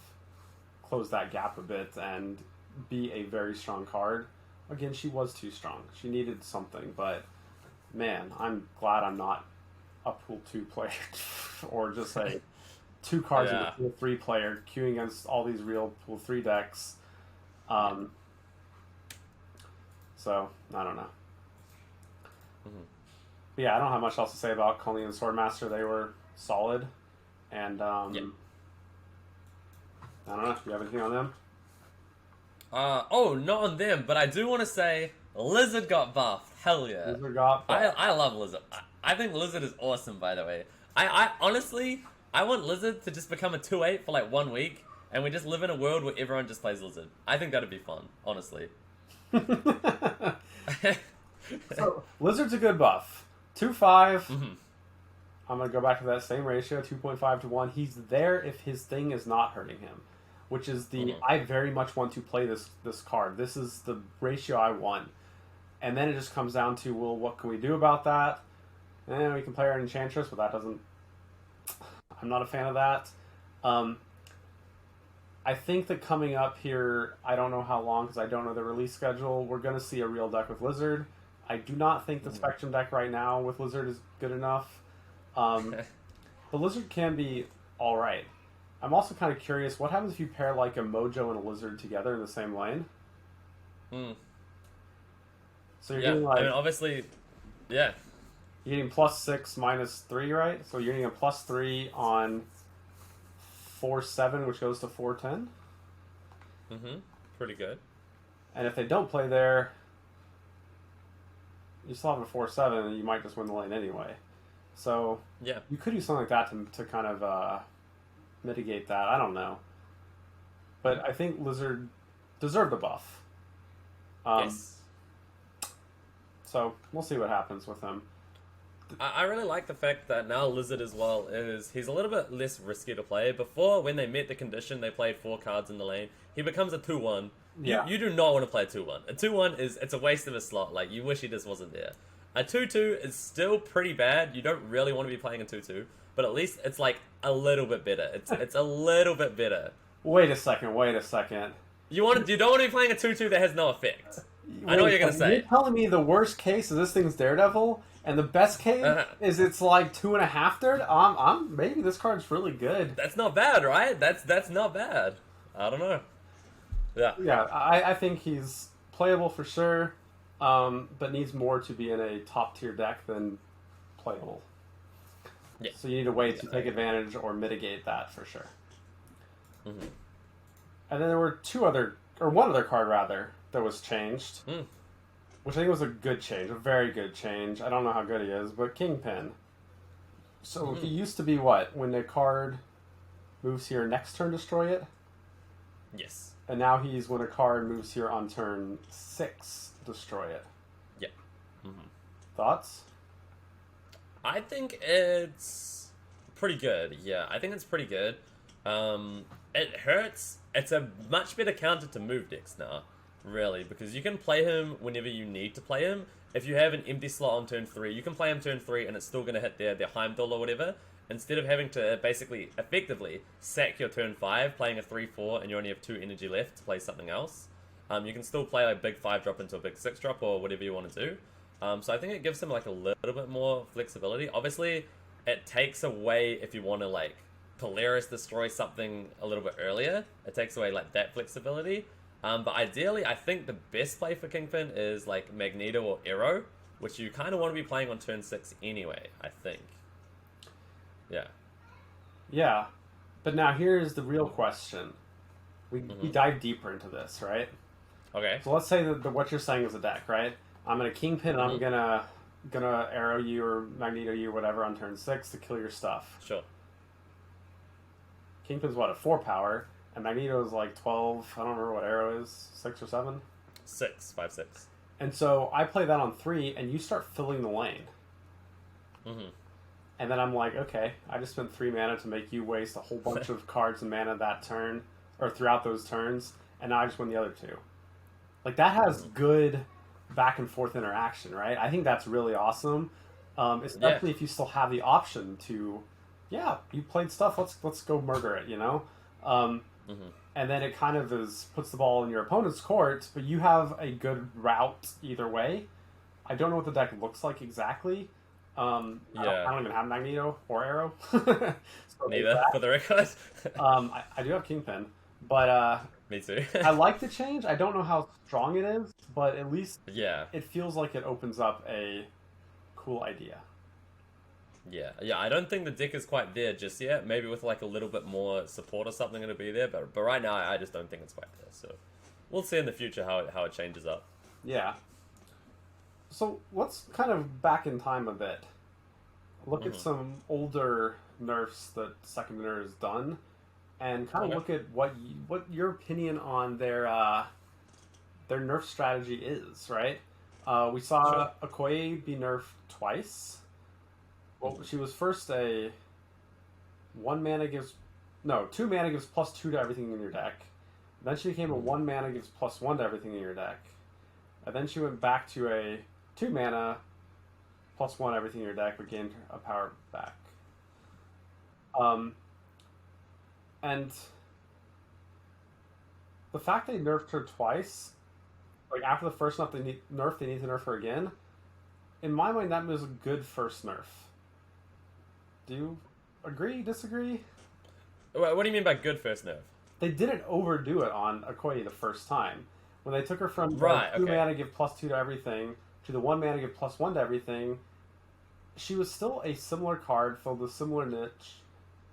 close that gap a bit and be a very strong card. Again, she was too strong. She needed something, but man, I'm glad I'm not a Pool 2 player or just a 2 cards in a Pool 3 player queuing against all these real Pool 3 decks. So, I don't know. But yeah, I don't have much else to say about Colleen and Swordmaster. They were solid. And I don't know. Do you have anything on them? Oh, not on them, but I do want to say Lizard got buffed. Hell yeah. Lizard got buffed. I love Lizard. I think Lizard is awesome, by the way. I honestly, I want Lizard to just become a 2/8 for like 1 week, and we just live in a world where everyone just plays Lizard. I think that'd be fun, honestly. So Lizard's a good buff. 2/5. Mm-hmm. I'm gonna go back to that same ratio, 2.5 to 1. He's there if his thing is not hurting him, which is the I very much want to play this card. This is the ratio I want, and then it just comes down to, well, what can we do about that? And we can play our Enchantress, but that doesn't. I'm not a fan of that. I think that coming up here, I don't know how long because I don't know the release schedule. We're gonna see a real deck with Lizard. I do not think the Spectrum deck right now with Lizard is good enough. The Lizard can be alright. I'm also kind of curious, what happens if you pair like a Mojo and a Lizard together in the same lane? So you're getting like... I mean, obviously, yeah. You're getting +6, -3, right? So you're getting a +3 on 4/7, which goes to 4/10. Pretty good. And if they don't play there, you still have a 4/7, and you might just win the lane anyway. So yeah, you could do something like that to kind of mitigate that. I don't know, but I think Lizard deserved the buff. Yes. So we'll see what happens with him. I really like the fact that now Lizard as well he's a little bit less risky to play. Before, when they met the condition, they played 4 cards in the lane. He becomes a 2/1. Yeah. You do not want to play a 2/1. A 2/1 it's a waste of a slot. Like, you wish he just wasn't there. A 2/2 is still pretty bad. You don't really want to be playing a 2/2, but at least it's like a little bit better. It's a little bit better. Wait a second. You don't want to be playing a 2/2 that has no effect. I know what you're gonna say. You're telling me the worst case is this thing's Daredevil, and the best case is it's like 2.5 Daredevil. Maybe this card's really good. That's not bad, right? That's not bad. I don't know. Yeah. Yeah, I think he's playable for sure, but needs more to be in a top tier deck than playable. Yeah. So you need a way to take advantage or mitigate that for sure. And then there were one other card rather that was changed, which I think was a good change, a very good change. I don't know how good he is, but Kingpin. So he used to be what? When a card moves here next turn, destroy it? Yes. And now he's when a card moves here on turn 6, destroy it. Yeah. Thoughts? I think it's pretty good. Yeah, I think it's pretty good. It hurts. It's a much better counter to move decks now, really, because you can play him whenever you need to play him. If you have an empty slot on turn 3, you can play him turn 3 and it's still going to hit their Heimdall or whatever, instead of having to basically, effectively, sack your turn 5, playing a 3/4, and you only have 2 energy left to play something else. You can still play a big 5-drop into a big 6-drop or whatever you want to do. So I think it gives him like a little bit more flexibility. Obviously, it takes away if you want to like Polaris destroy something a little bit earlier. It takes away like that flexibility. But ideally, I think the best play for Kingpin is like Magneto or Arrow, which you kind of want to be playing on turn 6 anyway, I think. Yeah. Yeah. But now here's the real question. We dive deeper into this, right? Okay. So let's say that what you're saying is a deck, right? I'm going to Kingpin and I'm gonna Arrow you or Magneto you or whatever on turn 6 to kill your stuff. Sure. Kingpin's what, a 4 power, and Magneto's like 12, I don't remember what Arrow is, 6 or 7? 6, 5, 6. And so I play that on 3, and you start filling the lane. And then I'm like, okay, I just spent 3 mana to make you waste a whole bunch of cards and mana that turn, or throughout those turns, and now I just win the other 2. Like, that has good back and forth interaction, right? I think that's really awesome, especially if you still have the option to, you played stuff, let's go murder it, you know? And then it kind of puts the ball in your opponent's court, but you have a good route either way. I don't know what the deck looks like exactly. I don't even have Magneto or Arrow. So neither, for the record. I do have Kingpin, but me too. I like the change. I don't know how strong it is, but at least it feels like it opens up a cool idea. Yeah. I don't think the deck is quite there just yet. Maybe with like a little bit more support or something, it'll be there. But right now, I just don't think it's quite there. So we'll see in the future how it changes up. Yeah. So let's kind of back in time a bit. Look at Hmm. some older nerfs that Second Dinner has done, and kind of Okay. look at what your opinion on their nerf strategy is. Right? We Sure. saw Okoye be nerfed twice. Well, Hmm. she was first a one mana gives no 2 mana gives +2 to everything in your deck. Then she became a Hmm. 1 mana gives +1 to everything in your deck. And then she went back to a 2 mana +1 everything in your deck, but gained a power back. Um, and the fact they nerfed her twice, like after the first nerf, they need to nerf her again. In my mind, that was a good first nerf. Do you agree? Disagree? What do you mean by good first nerf? They didn't overdo it on Okoye the first time. When they took her from the Right. two Okay. mana give +2 to everything to the 1 mana give +1 to everything, she was still a similar card, filled with similar niche,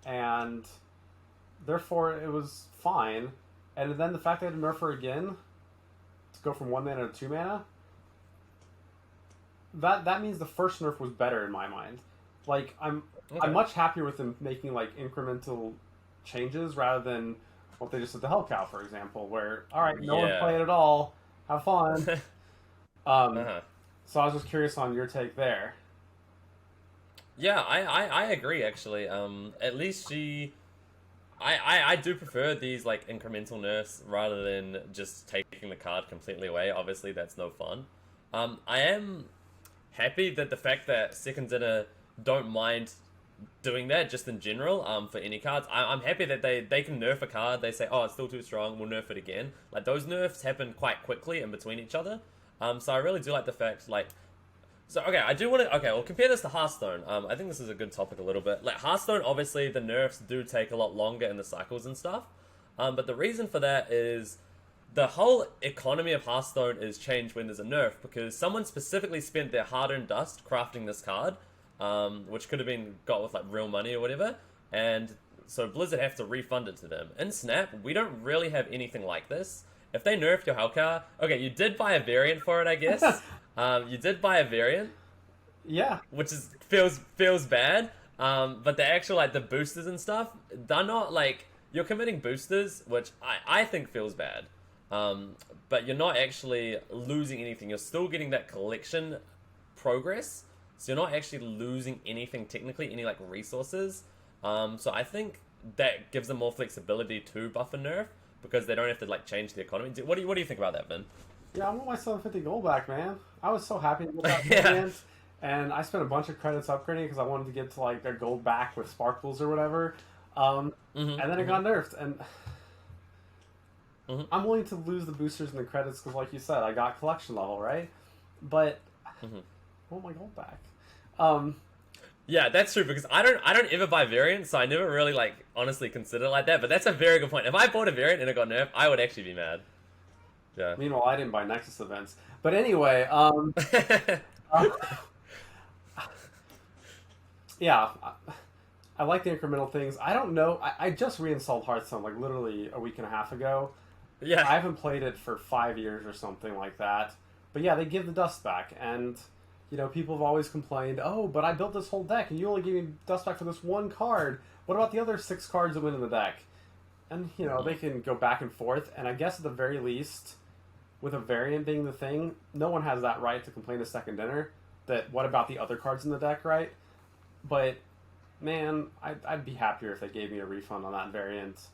and therefore it was fine. And then the fact they had to nerf her again to go from 1 mana to 2 mana, that means the first nerf was better in my mind. Like I'm Okay. much happier with them making like incremental changes rather than what they just did to Hellcow, for example, where all right, no one Yeah. play it at all, have fun. Um, Uh-huh. so I was just curious on your take there. Yeah, I agree actually. At least I do prefer these like incremental nerfs rather than just taking the card completely away. Obviously, that's no fun. I am happy that the fact that Second Dinner don't mind doing that just in general. For any cards, I'm happy that they can nerf a card. They say, oh, it's still too strong. We'll nerf it again. Like those nerfs happen quite quickly in between each other. So I really do like the fact like so okay, I do want to. Okay, well, compare this to Hearthstone. I think this is a good topic a little bit. Like Hearthstone, obviously the nerfs do take a lot longer in the cycles and stuff. But the reason for that is the whole economy of Hearthstone is changed when there's a nerf because someone specifically spent their hard-earned dust crafting this card, which could have been got with like real money or whatever, and so Blizzard have to refund it to them. In Snap, we don't really have anything like this. If they nerfed your Hellcar, okay, you did buy a variant for it, I guess. You did buy a variant, Yeah, which is feels bad. But the actual like the boosters and stuff, they're not like you're committing boosters, which I think feels bad. Um, but you're not actually losing anything. You're still getting that collection progress, so you're not actually losing anything technically, any like resources. So I think that gives them more flexibility to buff and nerf because they don't have to like change the economy. What do you think about that, Vin? yeah, I want my 750 gold back, man. I was so happy to get that Yeah. variant, and I spent a bunch of credits upgrading because I wanted to get to like a gold back with sparkles or whatever. Mm-hmm. And then it Mm-hmm. got nerfed, and Mm-hmm. I'm willing to lose the boosters and the credits because, like you said, I got collection level, right? But Mm-hmm. I want my gold back. Um, Yeah, that's true because I don't ever buy variants, so I never really like honestly consider it like that. But that's a very good point. If I bought a variant and it got nerfed, I would actually be mad. Yeah. Meanwhile, I didn't buy Nexus events. But anyway, uh, yeah, I like the incremental things. I don't know. I just reinstalled Hearthstone like literally a week and a half ago. Yeah. I haven't played it for 5 years or something like that. But yeah, they give the dust back, and people have always complained, "Oh, but I built this whole deck, and you only gave me dust back for this one card. What about the other 6 cards that went in the deck?" And they can go back and forth. And I guess at the very least, with a variant being the thing, no one has that right to complain to Second Dinner that what about the other cards in the deck, right? But man, I'd be happier if they gave me a refund on that variant.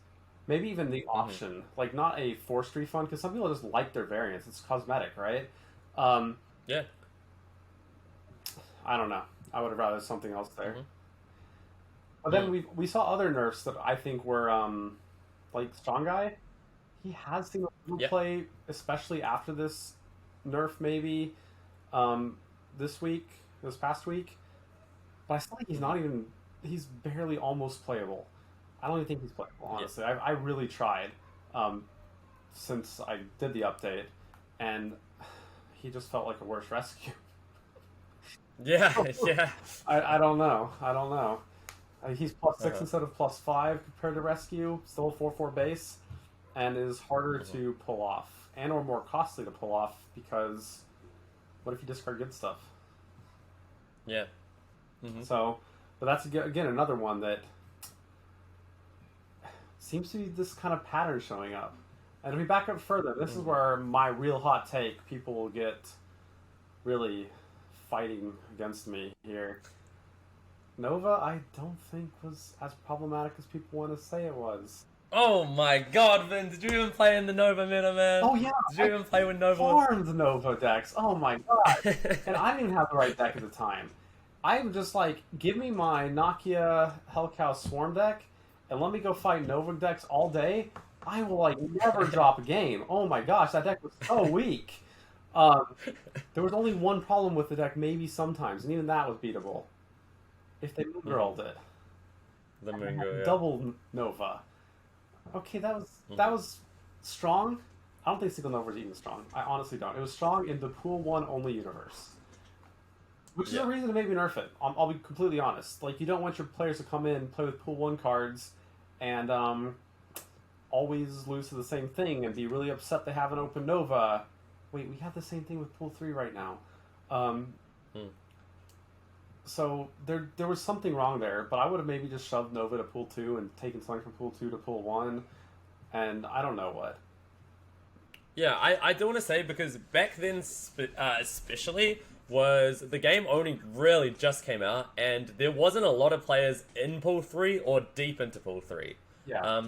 Maybe even the Hmm. option, like not a forced refund, because some people just like their variants. It's cosmetic, right? Um, Yeah. I don't know. I would have rather something else there. Hmm. But then Mm. we saw other nerfs that I think were like Strong Guy. He has seen a little Yeah. play, especially after this nerf, maybe this week, this past week. But I feel like he's Hmm. not even. He's barely almost playable. I don't even think he's playable, Yeah. honestly. I really tried um, since I did the update, and he just felt like a worse rescue. Yeah, yeah. I don't know. I don't know. He's +6 Uh-huh. instead of +5 compared to rescue. Still a 4/4 base, and is harder Uh-huh. to pull off and or more costly to pull off because what if you discard good stuff? Yeah. Mm-hmm. So, but that's again another one that seems to be this kind of pattern showing up. And if we back up further, this is Mm-hmm. where my real hot take people will get really fighting against me here. Nova, I don't think was as problematic as people want to say it was. Oh my god, Vin, did you even play in the Nova meta, man? Oh yeah, Did you I even play when Nova was... farmed Nova decks. Oh my god, and I didn't even have the right deck at the time. I'm just like, give me my Nakia Hellcow Swarm deck, and let me go fight Nova decks all day. I will like never drop a game. Oh my gosh, that deck was so weak. Um, there was only one problem with the deck, maybe sometimes, and even that was beatable if they Moon Mhm. Girled it. The And they Mungo, had yeah. double Nova. Okay, that Mhm. was strong. I don't think single Nova was even strong. I honestly don't. It was strong in the pool one only universe, which is Yeah. a reason to maybe nerf it. I'll be completely honest. Like you don't want your players to come in play with pool one cards, and always lose to the same thing and be really upset they have an open Nova. Wait, we have the same thing with pool three right now. Um, Mm. so there was something wrong there, but I would have maybe just shoved Nova to pool two and taken something from pool two to pool one, and I don't know what. Yeah, I do want to say because back then, especially, was the game only really just came out, and there wasn't a lot of players in Pool 3 or deep into Pool 3. Yeah,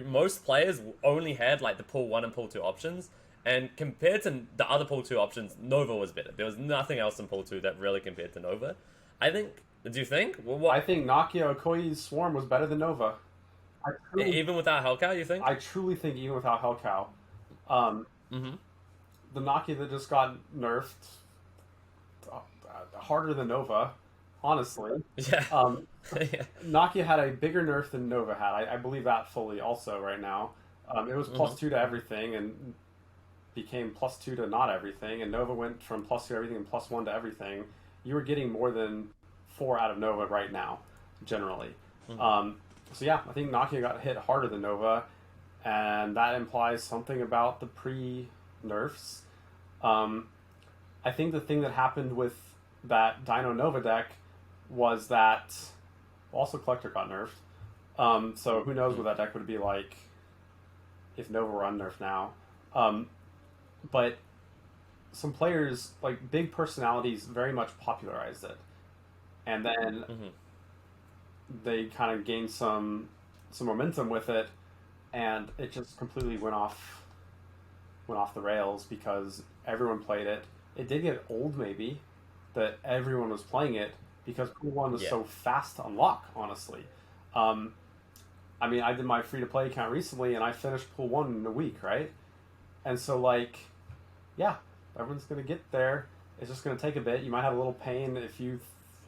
Most players only had like the Pool 1 and Pool 2 options, and compared to the other Pool 2 options, Nova was better. There was nothing else in Pool 2 that really compared to Nova. I think. Do you think? Well, I what? think Nakia Okoye's Swarm was better than Nova. I truly, Even without Hellcow, you think? I truly think even without Hellcow, um, Mm-hmm. the Nakia that just got nerfed harder than Nova, honestly. Yeah. Um, Yeah. Nakia had a bigger nerf than Nova had. I believe that fully also right now. It was Mm-hmm. +2 to everything and became +2 to not everything, and Nova went from +2 to everything and +1 to everything. You were getting more than 4 out of Nova right now, generally. Mm-hmm. Um, so yeah, I think Nakia got hit harder than Nova, and that implies something about the pre-nerfs. Um, I think the thing that happened with that Dino Nova deck was that also Collector got nerfed. So who knows what that deck would be like if Nova were unnerfed now. Um, but some players, like big personalities, very much popularized it, and then Mm-hmm. they kind of gained some momentum with it, and it just completely went off the rails because everyone played it. It did get old, maybe, that everyone was playing it because Pool One was Yeah. so fast to unlock. Honestly, um, I mean, I did my free to play account recently, and I finished Pool One in a week, right? And so, like, yeah, everyone's gonna get there. It's just gonna take a bit. You might have a little pain if you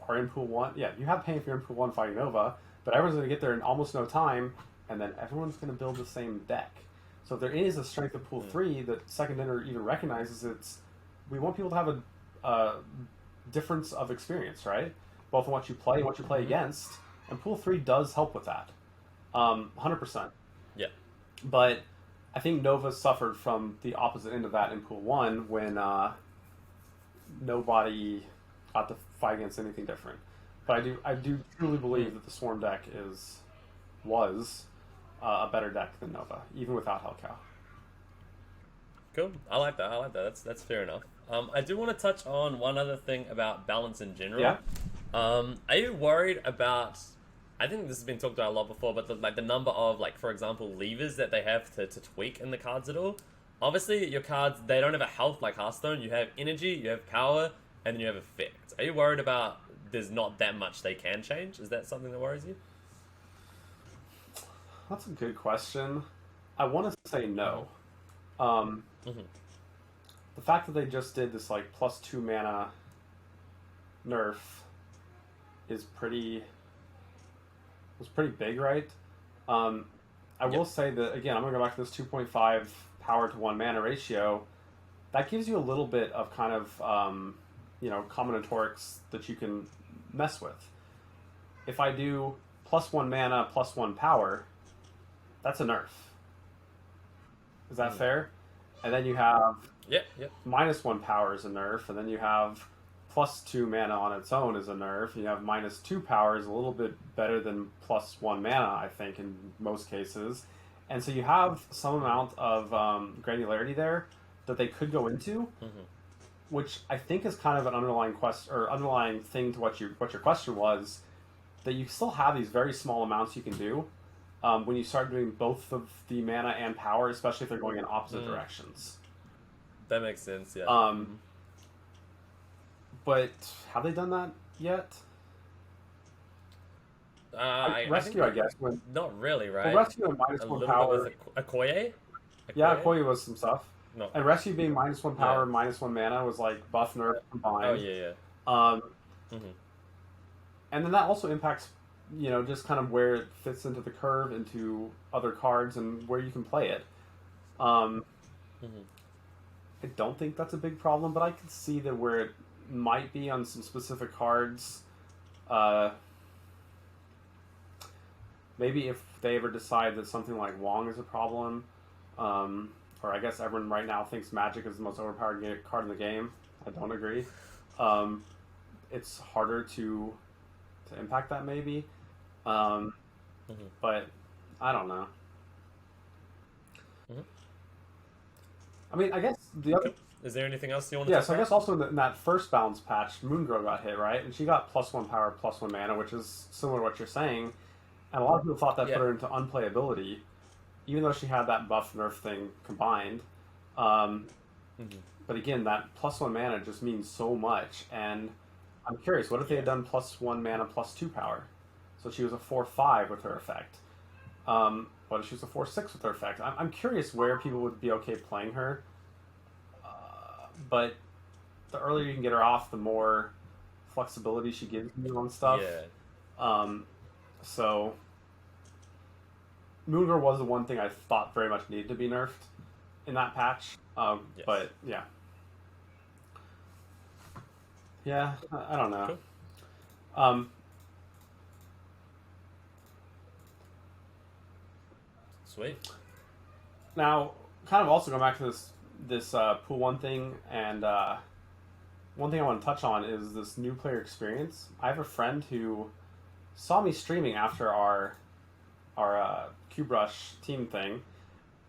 are in Pool One. Yeah, you have pain if you're in Pool One fighting Nova, but everyone's gonna get there in almost no time, and then everyone's gonna build the same deck. So if there is a strength of Pool Mm. Three that Second Dinner even recognizes, it's we want people to have a difference of experience, right? Both in what you play and what you play Mm-hmm. against, and Pool Three does help with that, 100%. Yeah. But I think Nova suffered from the opposite end of that in Pool One when nobody got to fight against anything different. But I do truly believe that the Swarm deck was a better deck than Nova, even without Hellcow. Cool. I like that. I like that. That's fair enough. I do want to touch on one other thing about balance in general. Yeah. Are you worried about? I think this has been talked about a lot before, but the number of like, for example, levers that they have to tweak in the cards at all. Obviously, your cards they don't have a health like Hearthstone. You have energy, you have power, and then you have effect. Are you worried about there's not that much they can change? Is that something that worries you? That's a good question. I want to say no. Um, Mm-hmm. the fact that they just did this like +2 mana nerf is pretty big, right? Um, I will Yep. say that again. I'm gonna go back to this 2.5 power to 1 mana ratio. That gives you a little bit of kind of combinatorics that you can mess with. If I do +1 mana, +1 power, that's a nerf. Is that fair? And then you have Yeah, yeah. -1 power is a nerf, and then you have +2 mana on its own is a nerf. You have -2 power is a little bit better than +1 mana, I think, in most cases. And so you have some amount of granularity there that they could go into, which I think is kind of an underlying underlying thing to what your question was, that you still have these very small amounts you can do when you start doing both of the mana and power, especially if they're going in opposite directions. That makes sense, yeah. But have they done that yet? Rescue, I guess. Not really, right? Well, Rescue and A -1 little power. bit with Okoye? Yeah, Koei was some stuff. No. And Rescue being -1 power, Yeah. -1 mana was like buff nerf combined. Oh, yeah, yeah. Um, And then that also impacts, just kind of where it fits into the curve, into other cards, and where you can play it. I don't think that's a big problem, but I can see that where it might be on some specific cards. Maybe if they ever decide that something like Wong is a problem, or I guess everyone right now thinks Magic is the most overpowered card in the game. I don't agree. It's harder to impact that maybe, but I don't know. I mean, I guess the other. Is there anything else you want to Yeah, talk so I about? guess also in that first balance patch, Moongirl got hit, right? And she got +1 power, +1 mana, which is similar to what you're saying. And a lot of people thought that put her into unplayability, even though she had that buff nerf thing combined. But again, that +1 mana just means so much. And I'm curious, what if they had done +1 mana, +2 power? So she was a 4/5 with her effect. What if she was a 4/6 with her effect? I'm curious where people would be okay playing her. But the earlier you can get her off, the more flexibility she gives you on stuff. Yeah. So Moongirl was the one thing I thought very much needed to be nerfed in that patch. Yes. But yeah. Yeah, I don't know. Cool. Sweet. Now, kind of also going back to this pool one thing, and one thing I want to touch on is this new player experience. I have a friend who saw me streaming after our QBrush team thing.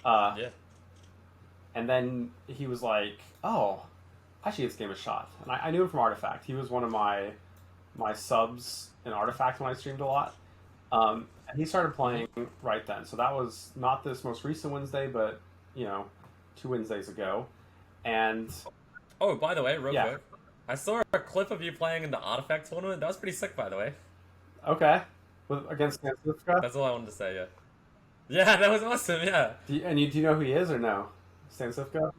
Yeah. And then he was like, "Oh, I should give this game a shot." And I knew him from Artifact. He was one of my subs in Artifact when I streamed a lot. And he started playing right then. So that was not this most recent Wednesday, but 2 Wednesdays ago. And oh, by the way, real quick, I saw a clip of you playing in the Artifact tournament. That was pretty sick, by the way. Okay, against Stansifka? That's all I wanted to say. Yeah. Yeah, that was awesome. Yeah. Do you know who he is or no? Stansifka?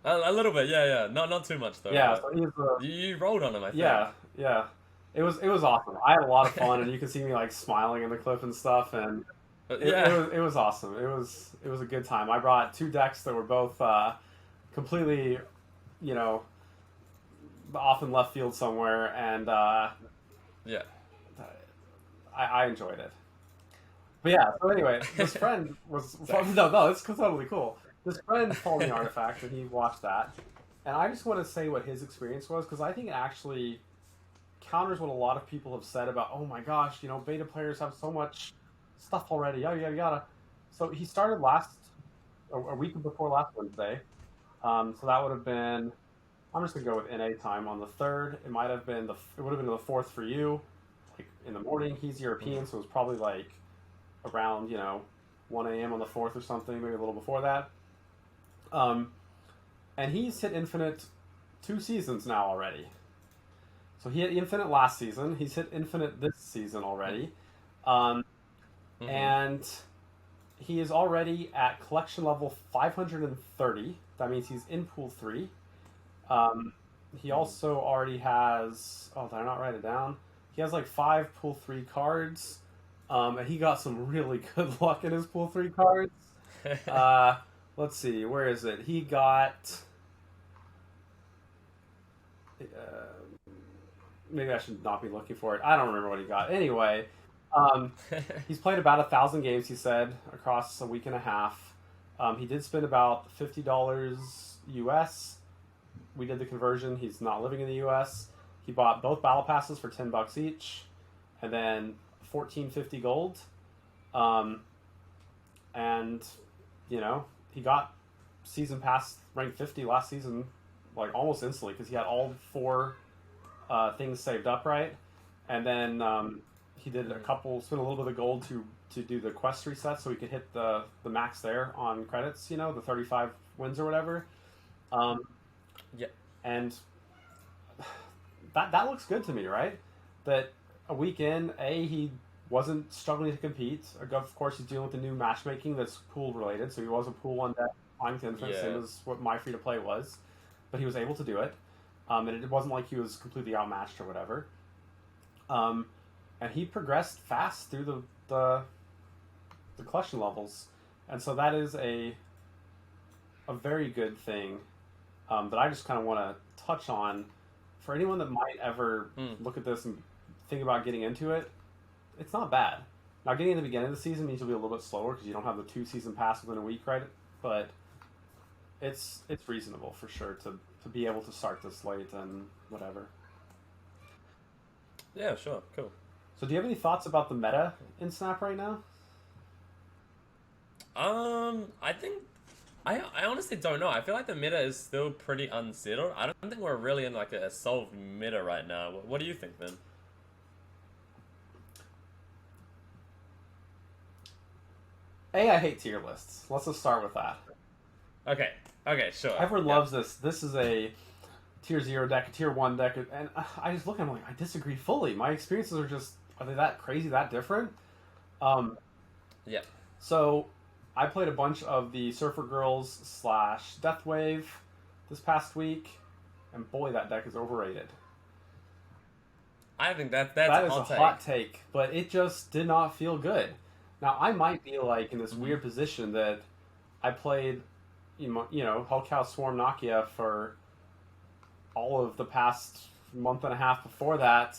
A little bit. Yeah, yeah. Not too much though. Yeah, so he's you rolled on him, I think. Yeah. It was awesome. I had a lot of fun, and you could see me like smiling in the clip and stuff, and it was awesome. It was a good time. I brought 2 decks that were both completely, off in left field somewhere, and yeah, I enjoyed it. But yeah, so anyway, this friend was no, it's totally cool. This friend followed me Artifact, and he watched that, and I just want to say what his experience was, because I think it actually counters what a lot of people have said about, oh my gosh, beta players have so much stuff already, yada yada yada. So he started a week before last Wednesday. So that would have been, I'm just gonna go with NA time on the 3rd. It might have been it would have been the 4th for you, like in the morning. He's European, so it was probably like around 1 a.m. on the 4th or something, maybe a little before that. And he's hit Infinite 2 seasons now already. So he hit Infinite last season. He's hit Infinite this season already. And he is already at collection level 530. That means he's in Pool 3. He also already has... Oh, did I not write it down? He has like 5 Pool 3 cards. And he got some really good luck in his Pool 3 cards. Let's see, where is it? He got... maybe I should not be looking for it. I don't remember what he got. Anyway, um, he's played about 1,000 games. He said across a week and a half. He did spend about $50 US. We did the conversion. He's not living in the US. He bought both battle passes for $10 each, and then 1450 gold. Um, and he got season pass rank 50 last season, like almost instantly because he had all four things saved up right, and then he did spent a little bit of gold to do the quest reset so he could hit the max there on credits. The 35 wins or whatever. Yeah. And that looks good to me, right? That a week in, he wasn't struggling to compete. Of course, he's dealing with the new matchmaking that's pool related, so he was a pool one deck flying to infinite, same as what my free to play was, but he was able to do it, and it wasn't like he was completely outmatched or whatever. And he progressed fast through the collection levels, and so that is a very good thing that I just kind of want to touch on for anyone that might ever look at this and think about getting into it. It's not bad. Now, getting in the beginning of the season means you'll be a little bit slower because you don't have the 2 season pass within a week, right? But it's reasonable for sure to be able to start this late and whatever. Yeah, sure, cool. So, do you have any thoughts about the meta in Snap right now? I think I honestly don't know. I feel like the meta is still pretty unsettled. I don't think we're really in like a solved meta right now. What do you think, then? I hate tier lists. Let's just start with that. Okay, sure. Everyone loves this. This is a tier 0 deck, a tier 1 deck, and I just look at them like, I disagree fully. My experiences are they that crazy, that different? Yeah. So, I played a bunch of the Surfer Girls / Deathwave this past week, and boy, that deck is overrated. I think that's that a is hot a hot take, but it just did not feel good. Now, I might be like in this weird position that I played, Hellcow Swarm Nakia for all of the past month and a half before that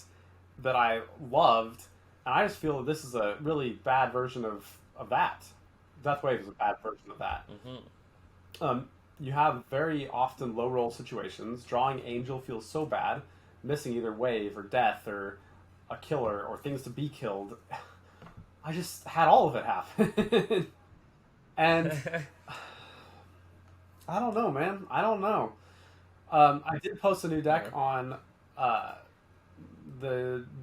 I loved, and I just feel that this is a really bad version of that. Deathwave is a bad version of that. You have very often low roll situations. Drawing Angel feels so bad. Missing either wave or death or a killer or things to be killed. I just had all of it happen. And I don't know, man. I don't know. I did post a new deck on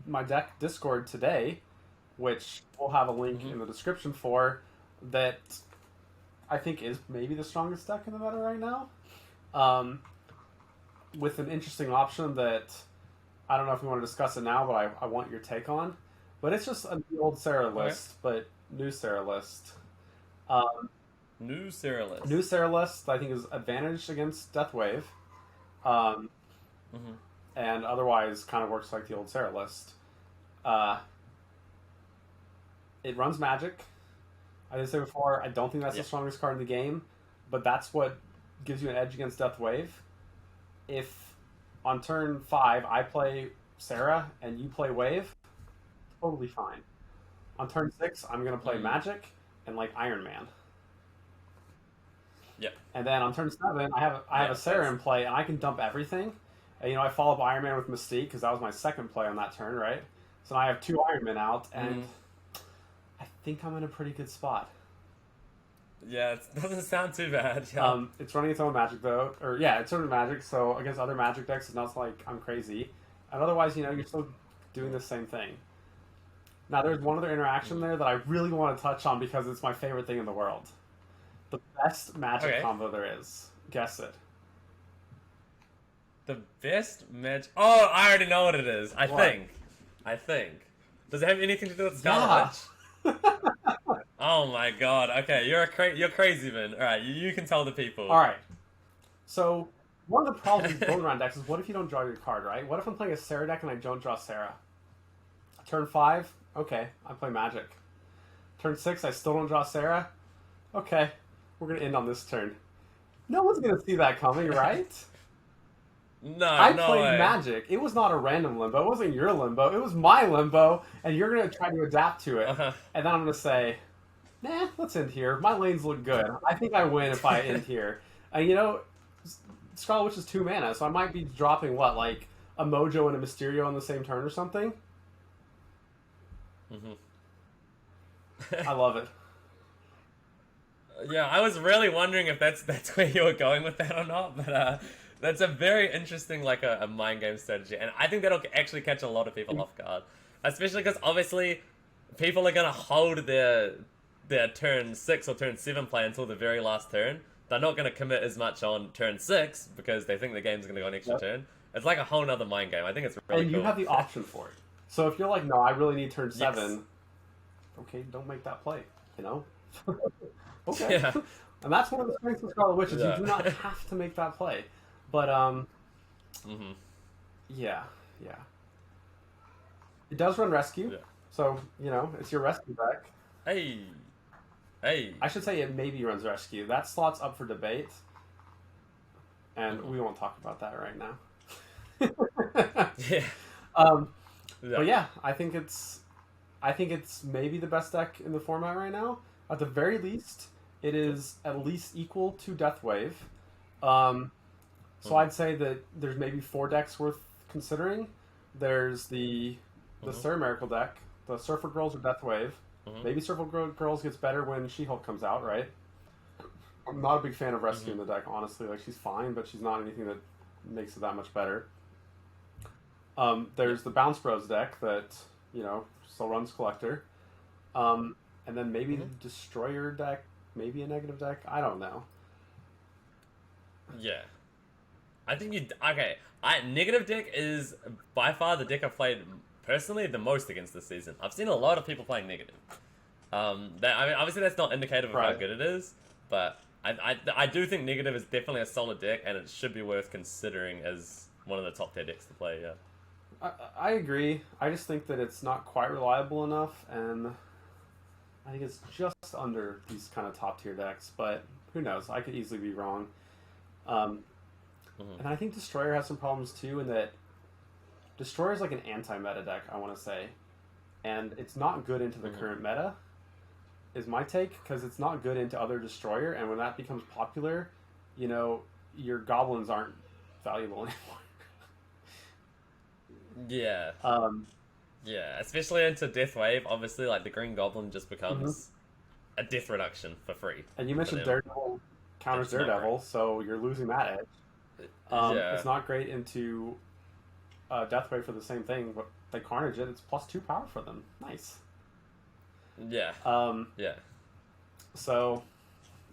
my deck Discord today, which we'll have a link in the description for, that I think is maybe the strongest deck in the meta right now. With an interesting option that I don't know if you want to discuss it now, but I want your take on. But it's just a new old Sarah list, but new Sarah list. New Sarah list. New Sarah list, I think, is advantaged against Deathwave. And otherwise kind of works like the old Sarah list. It runs magic. I did say before, I don't think that's the strongest card in the game, but that's what gives you an edge against Deathwave. If on turn 5 I play Sarah and you play Wave, totally fine. On turn 6, I'm going to play Magic and like Iron Man. Yep. And then on turn 7, I have a Sarah in play, and I can dump everything. And, I follow up Iron Man with Mystique, because that was my second play on that turn, right? So now I have 2 Iron Men out, and I think I'm in a pretty good spot. Yeah, it doesn't sound too bad. It's running its own magic, though. It's running magic, so against other magic decks, it's not like I'm crazy. And otherwise, you're still doing the same thing. Now, there's one other interaction there that I really want to touch on because it's my favorite thing in the world. The best magic combo there is. Guess it. The best magic... Oh, I already know what it is. I think. Does it have anything to do with Scarlet Witch? Oh my god. Okay, you're crazy, man. Alright, you can tell the people. Alright. So, one of the problems with going around decks is what if you don't draw your card, right? What if I'm playing a Sarah deck and I don't draw Sarah? Turn 5, okay, I play Magic. Turn 6, I still don't draw Sarah. Okay, we're going to end on this turn. No one's going to see that coming, right? No, I no played way. Magic. It was not a random limbo. It wasn't your limbo. It was my limbo, and you're gonna try to adapt to it. Uh-huh. And then I'm gonna say, nah, let's end here. My lanes look good. I think I win if I end here. And Scarlet Witch is 2 mana, so I might be dropping what, like a Mojo and a Mysterio on the same turn or something. Hmm. I love it. Yeah, I was really wondering if that's where you were going with that or not, but that's a very interesting like a mind game strategy, and I think that'll actually catch a lot of people off guard, especially because obviously people are gonna hold their turn 6 or turn 7 play until the very last turn. They're not gonna commit as much on turn 6 because they think the game's gonna go an extra Yep. turn. It's like a whole nother mind game. I think it's really And you cool. have the option for it. So if you're like, no, I really need turn Yes. 7, okay, don't make that play. You know. Okay. Yeah. And that's one of the strengths of Scarlet Witch is you Yeah. do not have to make that play. But Hmm. yeah, yeah. It does run rescue, Yeah. so it's your rescue deck. Hey. Hey. I should say it maybe runs rescue. That slot's up for debate, and Hmm. we won't talk about that right now. Yeah. um, Yeah. but yeah, I think it's maybe the best deck in the format right now. At the very least, it is at least equal to Deathwave. Um, so Hmm. I'd say that there's maybe 4 decks worth considering. There's the Hmm. Sir Miracle deck, the Surfer Girls or Deathwave. Hmm. Maybe Surfer Girls gets better when She-Hulk comes out, right? I'm not a big fan of Rescue Hmm. in the deck, honestly. Like, she's fine, but she's not anything that makes it that much better. Yeah. There's the Bounce Bros deck that, still runs Collector. And then maybe the Hmm. Destroyer deck, maybe a negative deck. I don't know. Yeah. I think you okay. I negative deck is by far the deck I've played personally the most against this season. I've seen a lot of people playing negative. That I mean, obviously that's not indicative of how Right. good it is, but I do think negative is definitely a solid deck, and it should be worth considering as one of the top tier decks to play. Yeah. I agree. I just think that it's not quite reliable enough, and I think it's just under these kind of top tier decks. But who knows? I could easily be wrong. Um, Hmm. and I think Destroyer has some problems too, in that Destroyer is like an anti-meta deck. I want to say, and it's not good into the Hmm. current meta. Is my take because it's not good into other Destroyer, and when that becomes popular, you know, your goblins aren't valuable anymore. Yeah. Um, Yeah. Especially into Death Wave, obviously, like the Green Goblin just mhm. becomes a death reduction for free And you for mentioned them. Daredevil counters It's not great. Daredevil, so you're losing that edge. Yeah. It's not great into Deathwave for the same thing, but they Carnage it. It's +2 power for them. Nice. Yeah. Um, Yeah. so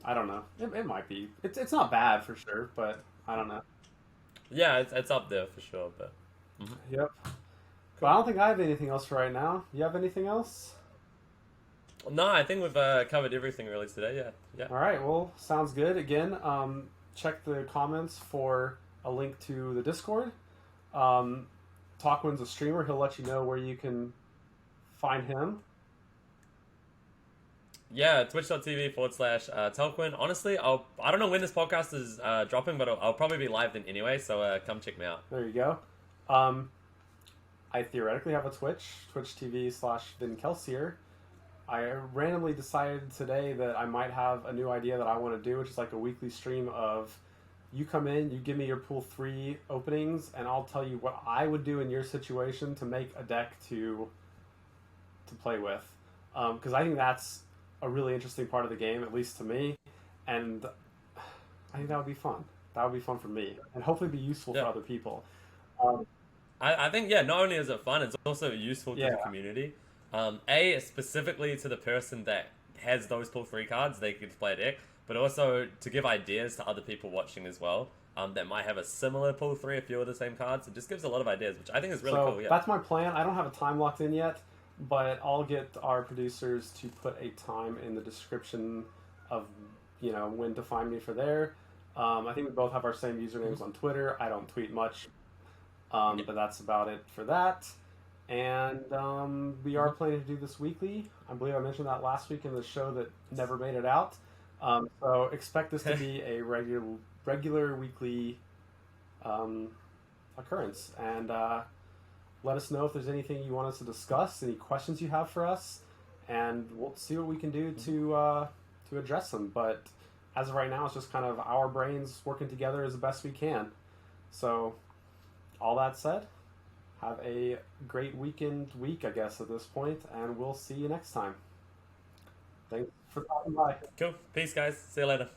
I don't know. It might be. It's not bad for sure, but I don't know. Yeah. It's up there for sure, but. Mhm. Yep. But I Cool. don't think I have anything else for right now. You have anything else? No, I think we've covered everything really today. Yeah, yeah. All right. Well, sounds good. Again, check the comments for a link to the Discord. Um, Talkwyn's a streamer. He'll let you know where you can find him. Yeah, twitch.tv/Talkwyn. Honestly, I don't know when this podcast is dropping, but I'll probably be live then anyway, so come check me out. There you go. Um, I theoretically have a Twitch TV/Vin Kelsier. I randomly decided today that I might have a new idea that I want to do, which is like a weekly stream of you come in, you give me your pool 3 openings, and I'll tell you what I would do in your situation to make a deck to play with. Because I think that's a really interesting part of the game, at least to me, and I think that would be fun. That would be fun for me, and hopefully be useful for Yeah. other people. Um, I think, yeah, not only is it fun, it's also useful to yeah, the community. Specifically to the person that has those pull free cards, they get to play a deck, but also to give ideas to other people watching as well. That might have a similar pull three, a few of the same cards. It just gives a lot of ideas, which I think is really so cool. Yeah. that's my plan. I don't have a time locked in yet, but I'll get our producers to put a time in the description of when to find me for there. I think we both have our same usernames Mhm. on Twitter. I don't tweet much, Yeah. but that's about it for that. And we are Mhm. planning to do this weekly. I believe I mentioned that last week in the show that never made it out. So expect this to be a regular weekly um, occurrence. And let us know if there's anything you want us to discuss, any questions you have for us, and we'll see what we can do to address them. But as of right now, it's just kind of our brains working together as the best we can. So, all that said, have a great week, I guess, at this point, and we'll see you next time. Thanks for stopping by. Cool. Peace, guys. See you later.